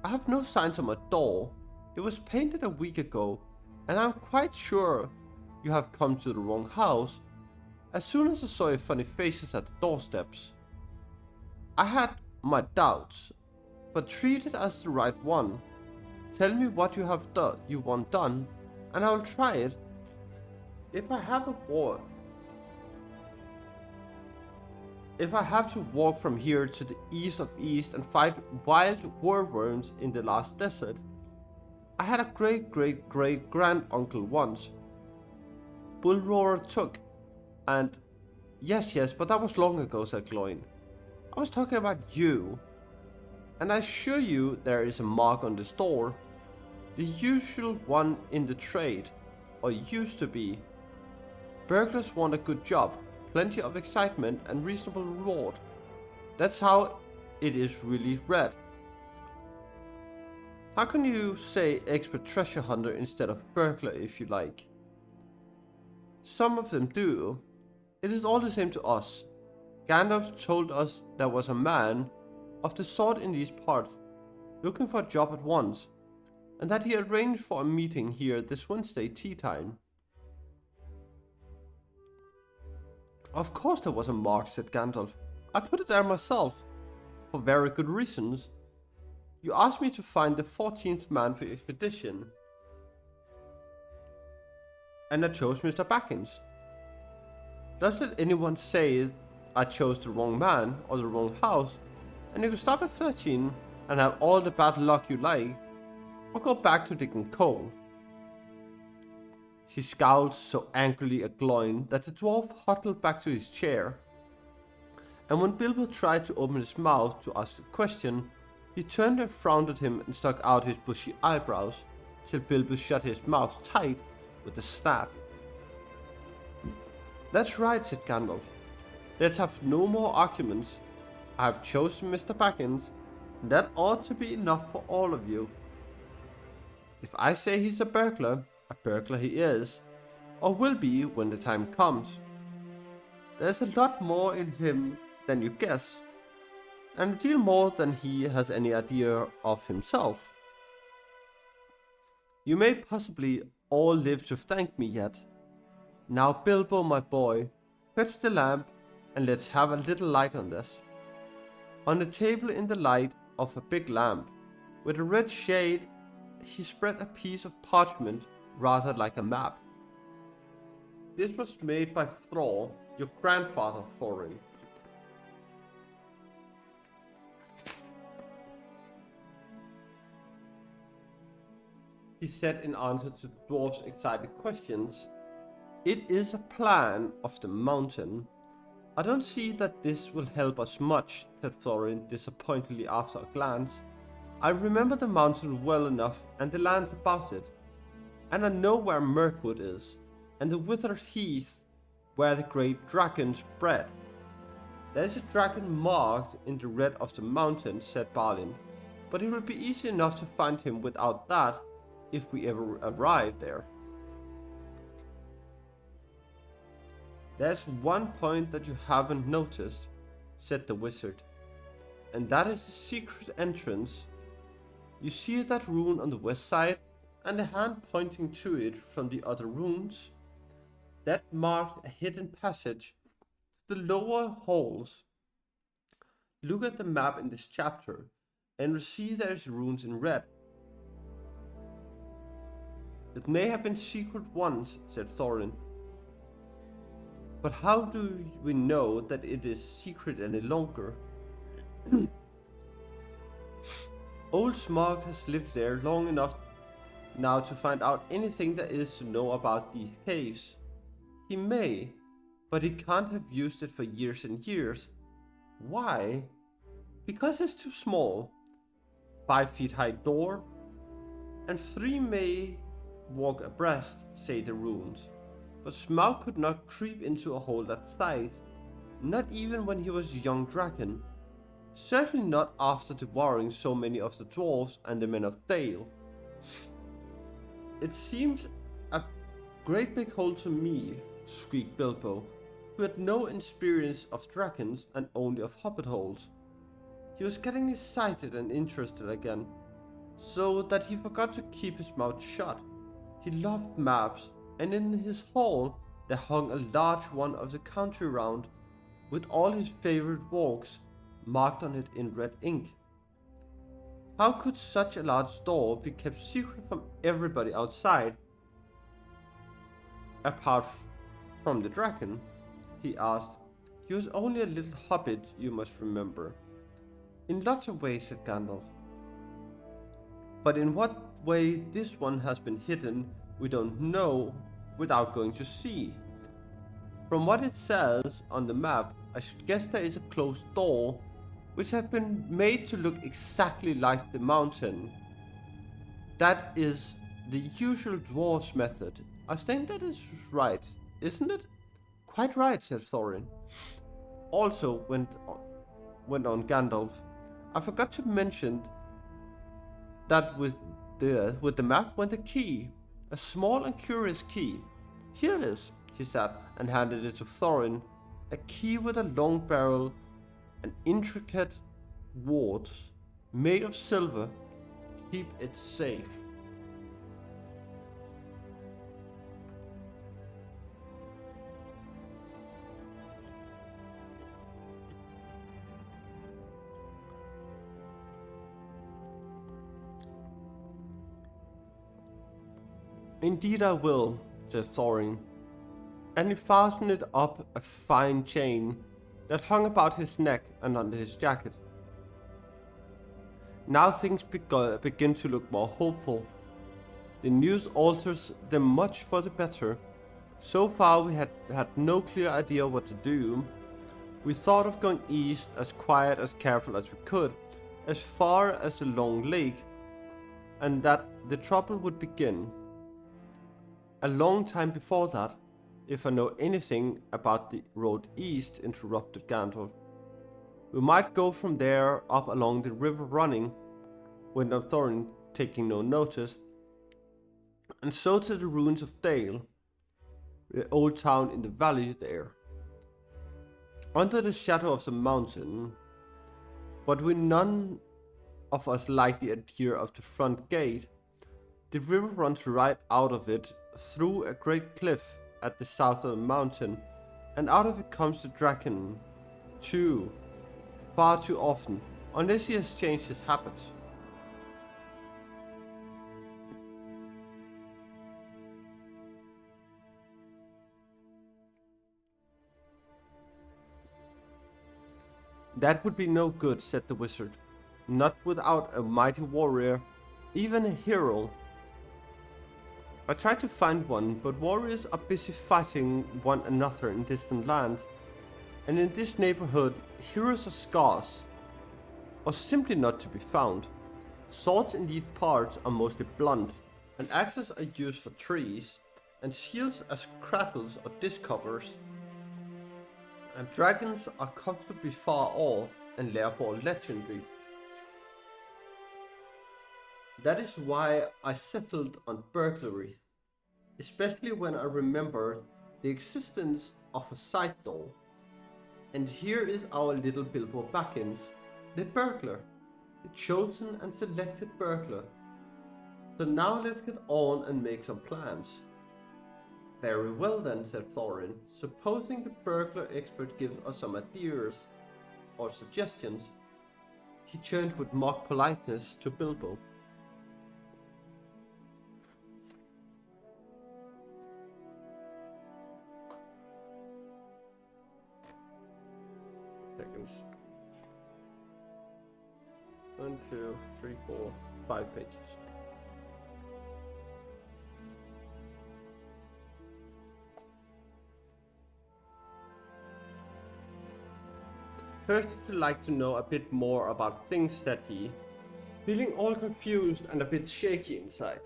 I have no signs on my door. It was painted a week ago, and I'm quite sure you have come to the wrong house. As soon as I saw your funny faces at the doorsteps, I had my doubts, but treat it as the right one. Tell me what you have you want done, and I will try it. If I have to walk from here to the east of East and fight wild whirlworms in the last desert, I had a great-great-great-granduncle once. Bullroarer Took, and yes, but that was long ago, said Gloin. I was talking about you, and I assure you there is a mark on this door, the usual one in the trade, or used to be. Burglars want a good job, plenty of excitement and reasonable reward. That's how it is really read. How can you say expert treasure hunter instead of burglar if you like? Some of them do. It is all the same to us. Gandalf told us there was a man of the sort in these parts, looking for a job at once, and that he arranged for a meeting here this Wednesday tea time. Of course there was a mark, said Gandalf. I put it there myself, for very good reasons. You asked me to find the 14th man for your expedition, and I chose Mr. Baggins. Doesn't anyone say I chose the wrong man or the wrong house, and you can stop at 13 and have all the bad luck you like, or go back to digging coal? He scowled so angrily at Gloin that the dwarf huddled back to his chair, and when Bilbo tried to open his mouth to ask a question, he turned and frowned at him and stuck out his bushy eyebrows, till Bilbo shut his mouth tight with a snap. "That's right," said Gandalf. "Let's have no more arguments. I have chosen Mr. Baggins, and that ought to be enough for all of you. If I say he's a burglar he is, or will be when the time comes. There's a lot more in him than you guess, and a deal more than he has any idea of himself. You may possibly all live to thank me yet. Now, Bilbo, my boy, fetch the lamp and let's have a little light on this." On the table in the light of a big lamp, with a red shade, he spread a piece of parchment rather like a map. "This was made by Thror, your grandfather, Thorin. He said in answer to the dwarf's excited questions. "It is a plan of the mountain. I don't see that this will help us much," said Thorin disappointedly after a glance. "I remember the mountain well enough and the lands about it, and I know where Mirkwood is, and the withered heath where the great dragons bred." "There is a dragon marked in the red of the mountain," said Balin, "but it will be easy enough to find him without that, if we ever arrive there." "There's one point that you haven't noticed," said the wizard, "and that is the secret entrance. You see that rune on the west side, and the hand pointing to it from the other runes? That marked a hidden passage to the lower halls. Look at the map in this chapter, and you'll see there's runes in red." "It may have been secret once," said Thorin, "but how do we know that it is secret any longer? Old Smaug has lived there long enough now to find out anything there is to know about these caves. He may, but he can't have used it for years and years. Why? Because it's too small. 5 feet high door, and 3 may walk abreast, say the runes. But Smaug could not creep into a hole that size, not even when he was a young dragon. Certainly not after devouring so many of the dwarves and the men of Dale. It seems a great big hole to me," squeaked Bilbo, who had no experience of dragons and only of hobbit holes. He was getting excited and interested again, so that he forgot to keep his mouth shut. He loved maps, and in his hall there hung a large one of the country round, with all his favorite walks marked on it in red ink. How could such a large door be kept secret from everybody outside? "Apart from the dragon?" he asked. "He was only a little hobbit, you must remember." "In lots of ways," said Gandalf. "But in what way this one has been hidden, we don't know without going to see. From what it says on the map, I should guess there is a closed door which had been made to look exactly like the mountain. That is the usual dwarf's method. I think that is right, isn't it?" "Quite right," said Thorin. "Also," went on Gandalf, "I forgot to mention that with the map went a key, a small and curious key. Here it is," he said, and handed it to Thorin, "a key with a long barrel and intricate wards made of silver. Keep it safe." "Indeed I will," said Thorin, and he fastened it up a fine chain that hung about his neck and under his jacket. Now things begin to look more hopeful. The news alters them much for the better. So far we had no clear idea what to do, We thought of going east as quiet as careful as we could, as far as the long lake, and that the trouble would begin. A long time before that, if I know anything about the road east, interrupted Gandalf. We might go from there up along the river running, went on Thorin, taking no notice, and so to the ruins of Dale, the old town in the valley there. Under the shadow of the mountain, but we none of us like the idea of the front gate. The river runs right out of it, through a great cliff at the south of the mountain, and out of it comes the dragon, too, far too often, unless he has changed his habits. That would be no good, said the wizard. Not without a mighty warrior, even a hero. I tried to find one, but warriors are busy fighting one another in distant lands, and in this neighborhood, heroes are scarce, or simply not to be found. Swords in these parts are mostly blunt, and axes are used for trees, and shields as cradles or disc covers. And dragons are comfortably far off and therefore legendary. That is why I settled on burglary, especially when I remembered the existence of a side door. And here is our little Bilbo Baggins, the burglar, the chosen and selected burglar. So now let's get on and make some plans. Very well then, said Thorin. Supposing the burglar expert gives us some ideas or suggestions. He turned with mock politeness to Bilbo. Seconds. 1, 2, 3, 4, 5 pages. First, I'd like to know a bit more about things, said he, feeling all confused and a bit shaky inside.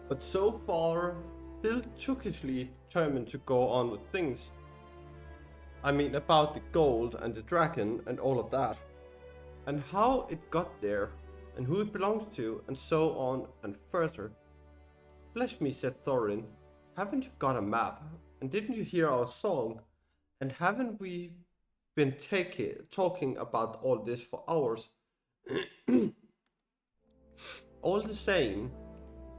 But so far, still chookishly determined to go on with things. I mean, about the gold and the dragon and all of that. And how it got there, and who it belongs to, and so on and further. Bless me, said Thorin, haven't you got a map? And didn't you hear our song? And haven't we been talking about all this for hours? All the same,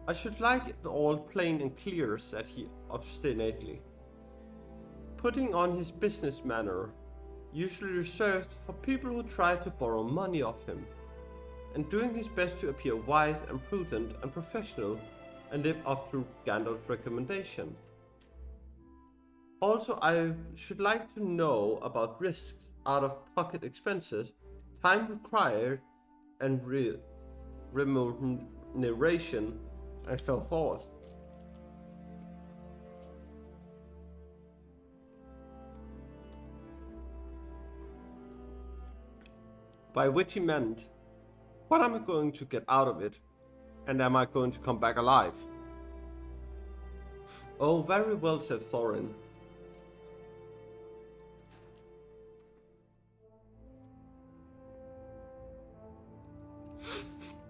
I should like it all plain and clear, said he obstinately, putting on his business manner, usually reserved for people who try to borrow money off him, and doing his best to appear wise and prudent and professional and live up to Gandalf's recommendation. Also, I should like to know about risks, out-of-pocket expenses, time required, and remuneration, and so forth. By which he meant, what am I going to get out of it, and am I going to come back alive? Oh, very well, said Thorin.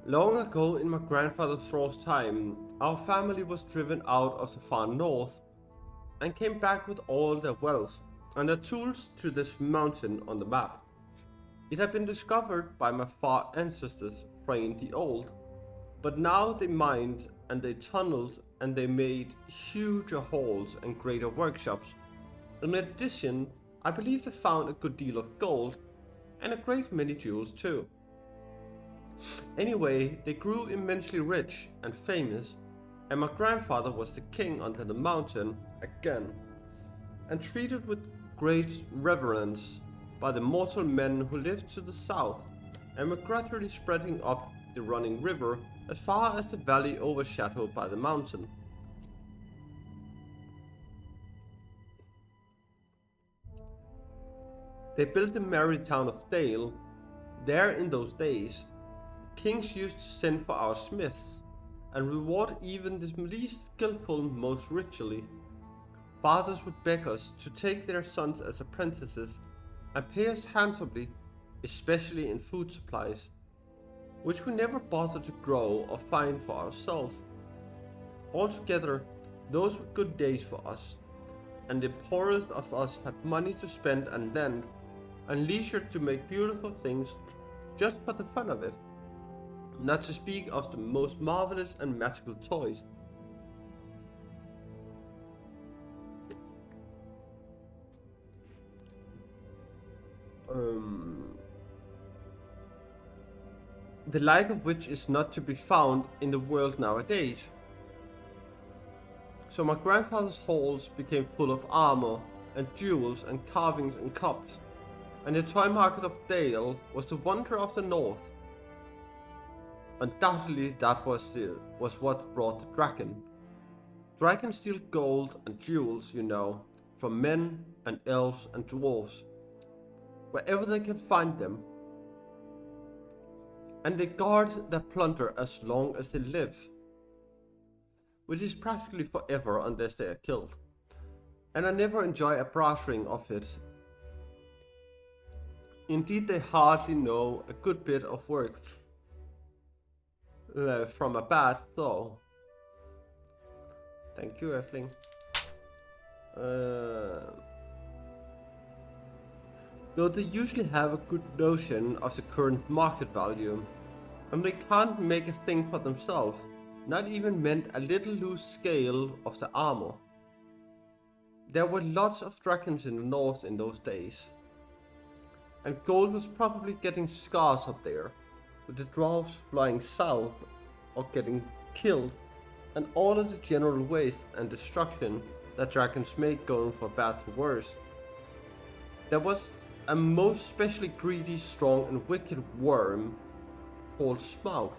Long ago, in my grandfather Thror's time, our family was driven out of the far north and came back with all their wealth and their tools to this mountain on the map. It had been discovered by my far ancestors, Thrain the Old, but now they mined and they tunneled and they made huger halls and greater workshops. In addition, I believe they found a good deal of gold and a great many jewels too. Anyway, they grew immensely rich and famous, and my grandfather was the king under the mountain again, and treated with great reverence by the mortal men who lived to the south, and were gradually spreading up the running river as far as the valley overshadowed by the mountain. They built the merry town of Dale. There in those days, kings used to send for our smiths and reward even the least skillful most richly. Fathers would beg us to take their sons as apprentices and pay us handsomely, especially in food supplies, which we never bothered to grow or find for ourselves. Altogether, those were good days for us, and the poorest of us had money to spend and lend, and leisure to make beautiful things just for the fun of it, not to speak of the most marvelous and magical toys. The like of which is not to be found in the world nowadays. So my grandfather's halls became full of armor and jewels and carvings and cups, and the toy market of Dale was the wonder of the north. Undoubtedly that was what brought the dragon. Dragons steal gold and jewels, from men and elves and dwarves, wherever they can find them. And they guard their plunder as long as they live, which is practically forever unless they are killed. And I never enjoy a brass ring of it. Indeed, they hardly know a good bit of work from a bad, though. Thank you, Earthling. Though they usually have a good notion of the current market value, and they can't make a thing for themselves, not even mend a little loose scale of the armor. There were lots of dragons in the north in those days, and gold was probably getting scarce up there, with the dwarves flying south or getting killed, and all of the general waste and destruction that dragons make going from bad to worse. There was a most specially greedy, strong and wicked worm called Smaug.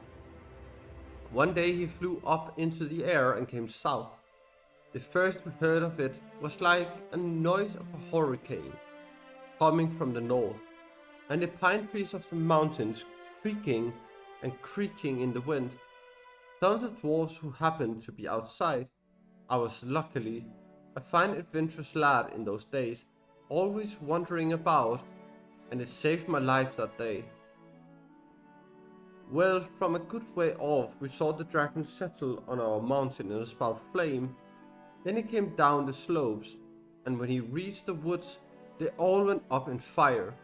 One day he flew up into the air and came south. The first we heard of it was like a noise of a hurricane coming from the north, and the pine trees of the mountains creaking and creaking in the wind. Some of the dwarves who happened to be outside, I was luckily a fine adventurous lad in those days, always wandering about, and it saved my life that day. Well, from a good way off we saw the dragon settle on our mountain in a spout of flame. Then he came down the slopes, and when he reached the woods, they all went up in fire.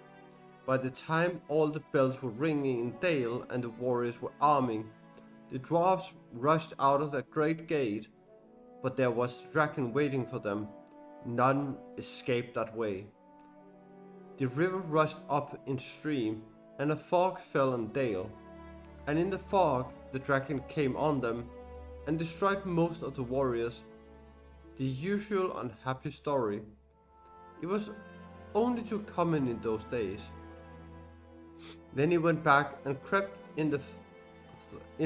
By the time all the bells were ringing in Dale and the warriors were arming, the dwarves rushed out of that great gate, but there was the dragon waiting for them. None escaped that way. The river rushed up in stream, and a fog fell on Dale, and in the fog the dragon came on them and destroyed most of the warriors. The usual unhappy story. It was only too common in those days. Then he went back and crept in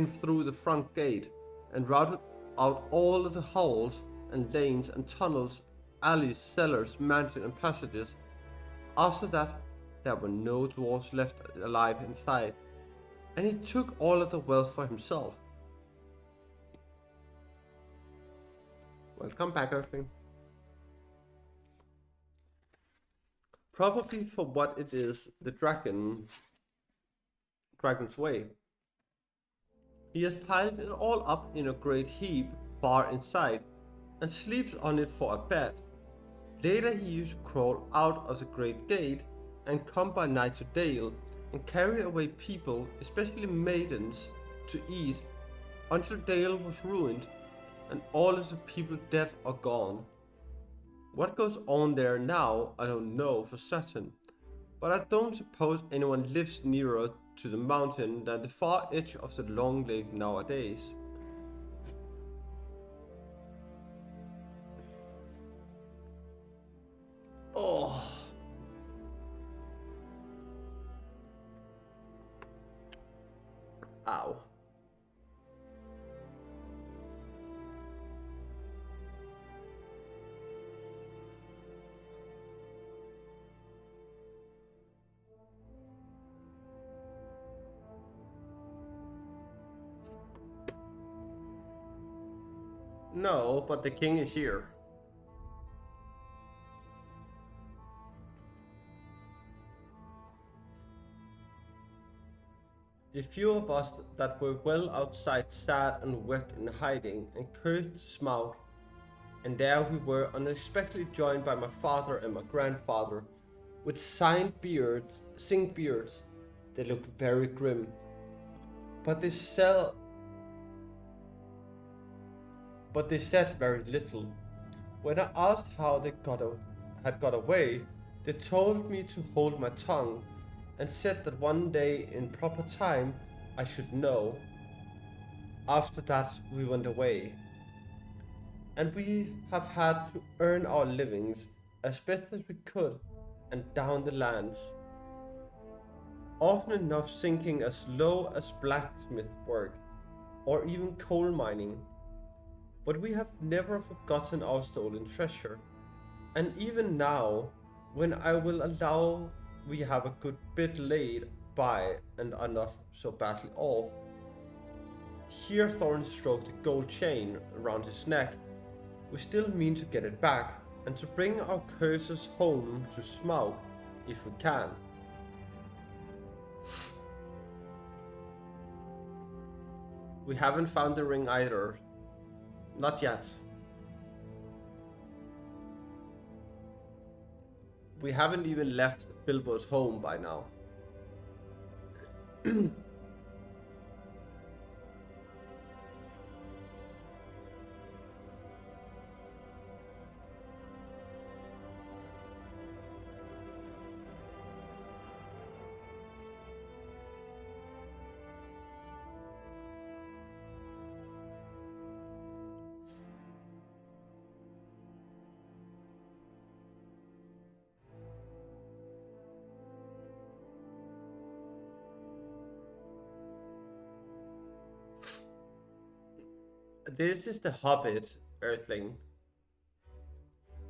through the front gate and routed out all of the halls and lanes and tunnels, alleys, cellars, mansions and passages. After that, there were no dwarves left alive inside, and he took all of the wealth for himself. Welcome back, Earthling. Probably for what it is, the dragon's way. He has piled it all up in a great heap far inside, and sleeps on it for a bed. Later he used to crawl out of the great gate and come by night to Dale and carry away people, especially maidens, to eat, until Dale was ruined and all of the people dead or gone. What goes on there now I don't know for certain, but I don't suppose anyone lives nearer to the mountain than the far edge of the long lake nowadays. Oh. Ow. No, but the king is here. The few of us that were well outside sat and wept in hiding and cursed Smaug, and there we were unexpectedly joined by my father and my grandfather, with sing beards. They looked very grim, but they said very little. When I asked how they had got away, they told me to hold my tongue and said that one day in proper time I should know. After that we went away, and we have had to earn our livings as best as we could and down the lands, often enough sinking as low as blacksmith work or even coal mining. But we have never forgotten our stolen treasure, and even now, when I will allow we have a good bit laid by and are not so badly off. Here Thorin stroked a gold chain around his neck. We still mean to get it back, and to bring our curses home to Smaug, if we can. We haven't found the ring either. Not yet. We haven't even left Bilbo's home by now. This is the Hobbit, Earthling.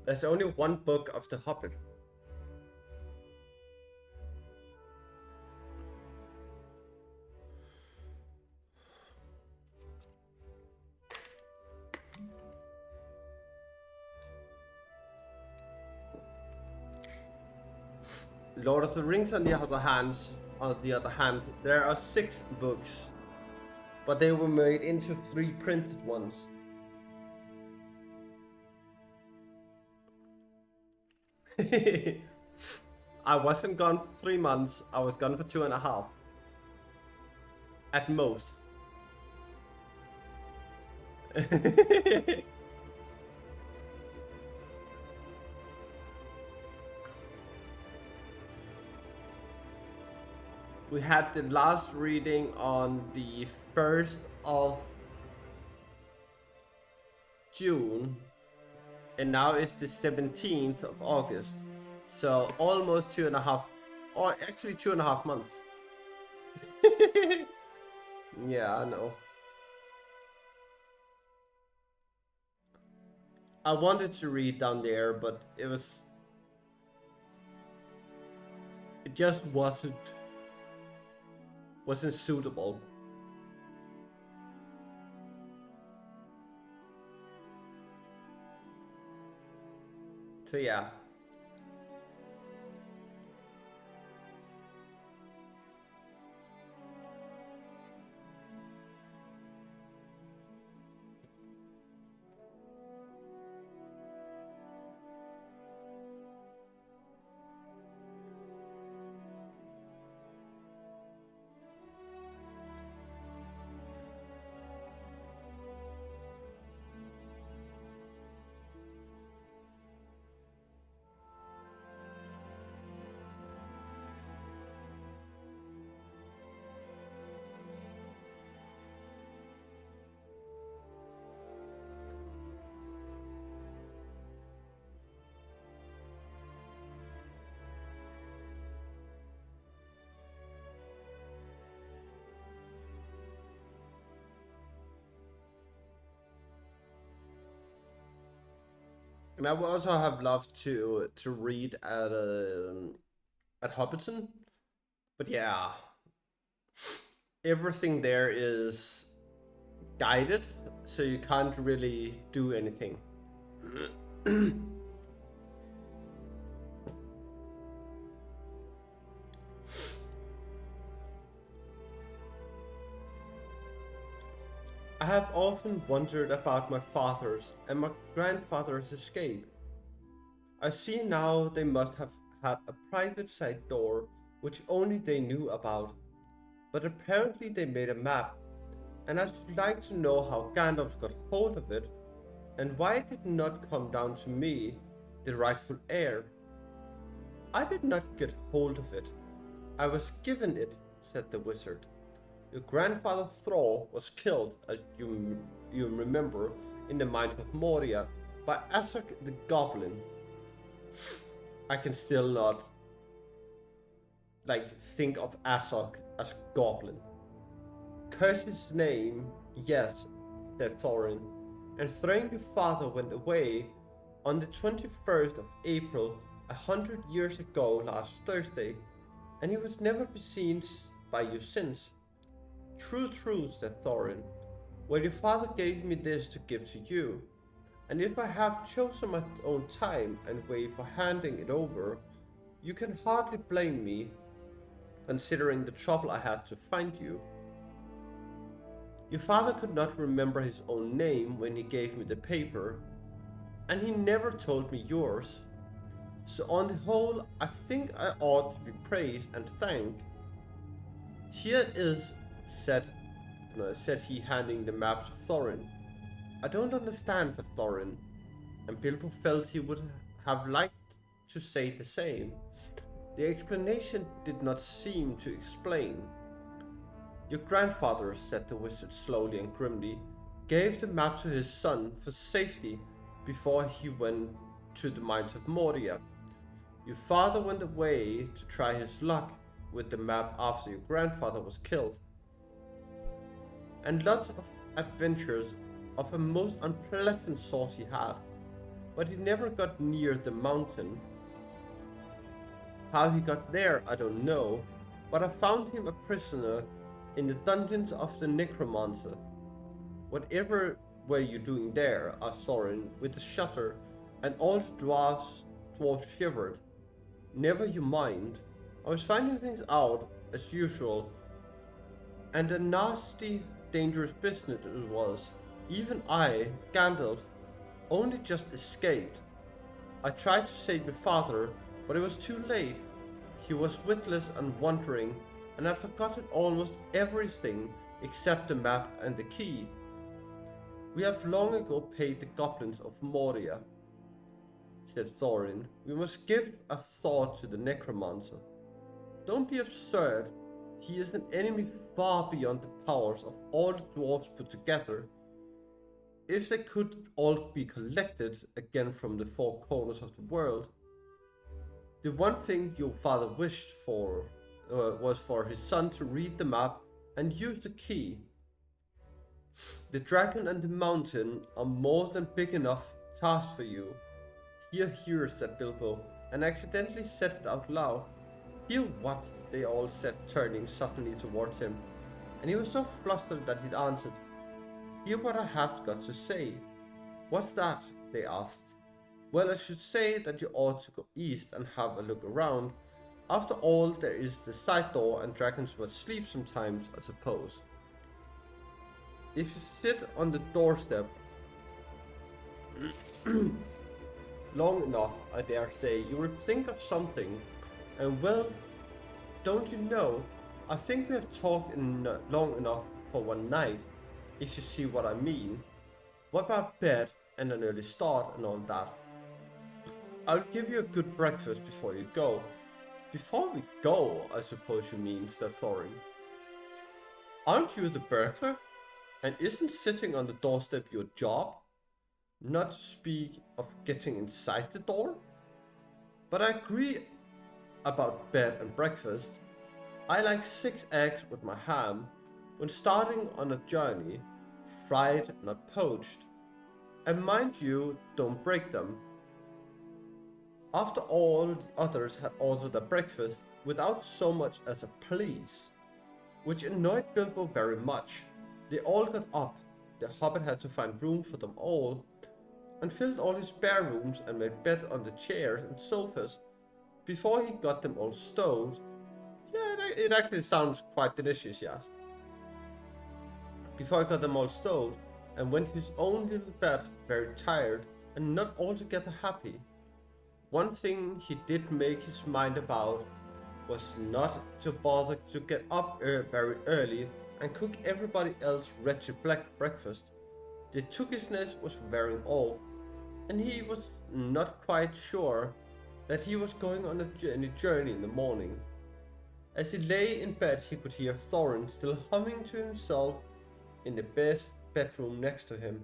There's only one book of the Hobbit. Lord of the Rings, on the other hand, there are 6 books, but they were made into 3 printed ones. I wasn't gone for 3 months, I was gone for 2.5. At most. We had the last reading on the 1st of June, and now it's the 17th of August. So almost 2.5, or actually 2.5 months. Yeah, I know. I wanted to read down there, but it just wasn't suitable. So yeah. And I would also have loved to read at Hobbiton, but yeah, everything there is guided, so you can't really do anything. I have often wondered about my father's and my grandfather's escape. I see now they must have had a private side door which only they knew about, but apparently they made a map, and I should like to know how Gandalf got hold of it, and why it did not come down to me, the rightful heir. I did not get hold of it. I was given it, said the wizard. Your grandfather Thrall was killed, as you remember, in the mines of Moria by Azog the Goblin. I can still not think of Azog as a goblin. Curse his name, yes, said Thorin, and Thrain your father went away on the 21st of April 100 years ago last Thursday, and he was never seen by you since. True, said Thorin. Well, your father gave me this to give to you, and if I have chosen my own time and way for handing it over, you can hardly blame me, considering the trouble I had to find you. Your father could not remember his own name when he gave me the paper, and he never told me yours. So on the whole, I think I ought to be praised and thanked. Here is, said he, handing the map to Thorin. I don't understand, said Thorin, and Bilbo felt he would have liked to say the same. The explanation did not seem to explain. Your grandfather, said the wizard slowly and grimly, gave the map to his son for safety before he went to the mines of Moria. Your father went away to try his luck with the map after your grandfather was killed. And lots of adventures of a most unpleasant sort he had, but he never got near the mountain. How he got there I don't know, but I found him a prisoner in the dungeons of the Necromancer. Whatever were you doing there? Asked Thorin with a shudder, and all the dwarves shivered. Never you mind. I was finding things out, as usual, and a nasty, dangerous business it was. Even I, Gandalf, only just escaped. I tried to save my father, but it was too late. He was witless and wandering, and I'd forgotten almost everything except the map and the key. We have long ago paid the goblins of Moria, said Thorin. We must give a thought to the Necromancer. Don't be absurd. He is an enemy far beyond the powers of all the dwarves put together. If they could all be collected again from the four corners of the world. The one thing your father wished for was for his son to read the map and use the key. The dragon and the mountain are more than big enough task for you. Here, said Bilbo, and accidentally said it out loud. Hear what? They all said, turning suddenly towards him, and he was so flustered that he'd answered. Hear what I have got to say. What's that? They asked. Well, I should say that you ought to go east and have a look around. After all, there is the side door, and dragons must sleep sometimes, I suppose. If you sit on the doorstep long enough, I dare say, you will think of something. And well, don't you know, I think we have talked long enough for one night, if you see what I mean. What about bed and an early start and all that? I'll give you a good breakfast before you go. Before we go, I suppose you mean, said Thorin. Aren't you the burglar? And isn't sitting on the doorstep your job? Not to speak of getting inside the door? But I agree about bed and breakfast. I like 6 eggs with my ham when starting on a journey, fried, not poached. And mind you, don't break them. After all, the others had ordered their breakfast without so much as a please, which annoyed Bilbo very much. They all got up, the Hobbit had to find room for them all, and filled all his spare rooms and made beds on the chairs and sofas before he got them all stowed. Yeah, it actually sounds quite delicious, yes. Before he got them all stowed, and went to his own little bed, very tired and not altogether happy. One thing he did make his mind about was not to bother to get up very early and cook everybody else wretched breakfast. The toogishness was wearing off, and he was not quite sure that he was going on a journey in the morning. As he lay in bed, he could hear Thorin still humming to himself in the best bedroom next to him.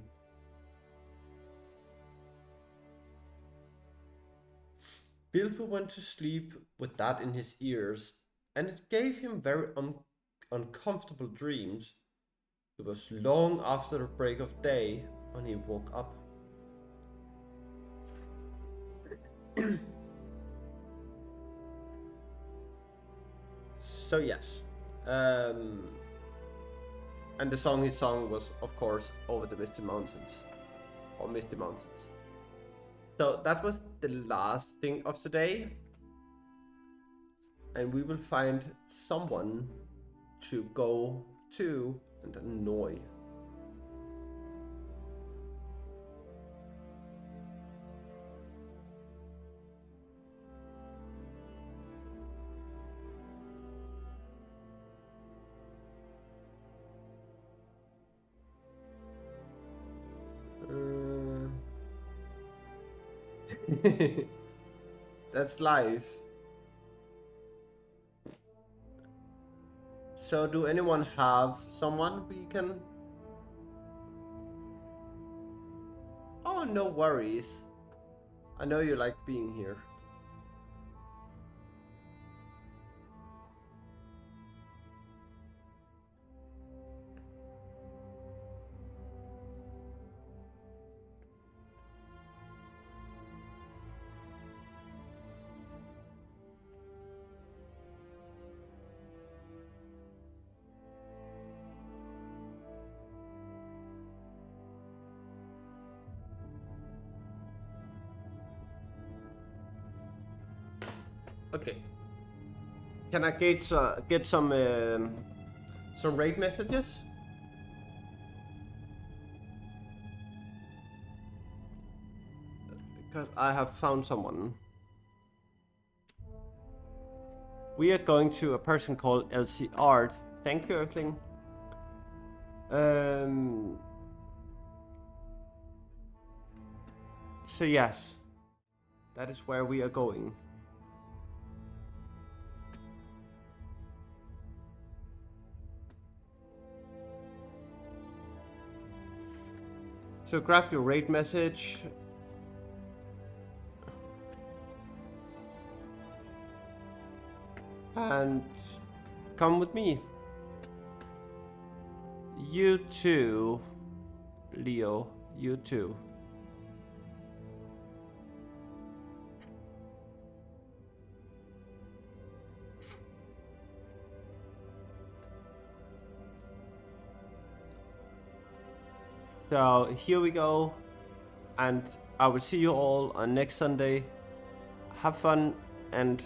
Bilbo went to sleep with that in his ears, and it gave him very uncomfortable dreams. It was long after the break of day when he woke up. So yes, and the song he sung was, of course, Over the Misty Mountains, or Misty Mountains. So that was the last thing of today, and we will find someone to go to and annoy. That's life. So do anyone have someone we can... Oh, no worries. I know you like being here. Okay. Can I get some raid messages? Because I have found someone. We are going to a person called LC Art. Thank you, Earthling. So yes, that is where we are going. So grab your raid message. And come with me. You too, Leo. You too. So here we go, and I will see you all on next Sunday. Have fun and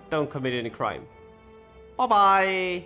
don't commit any crime. Bye bye!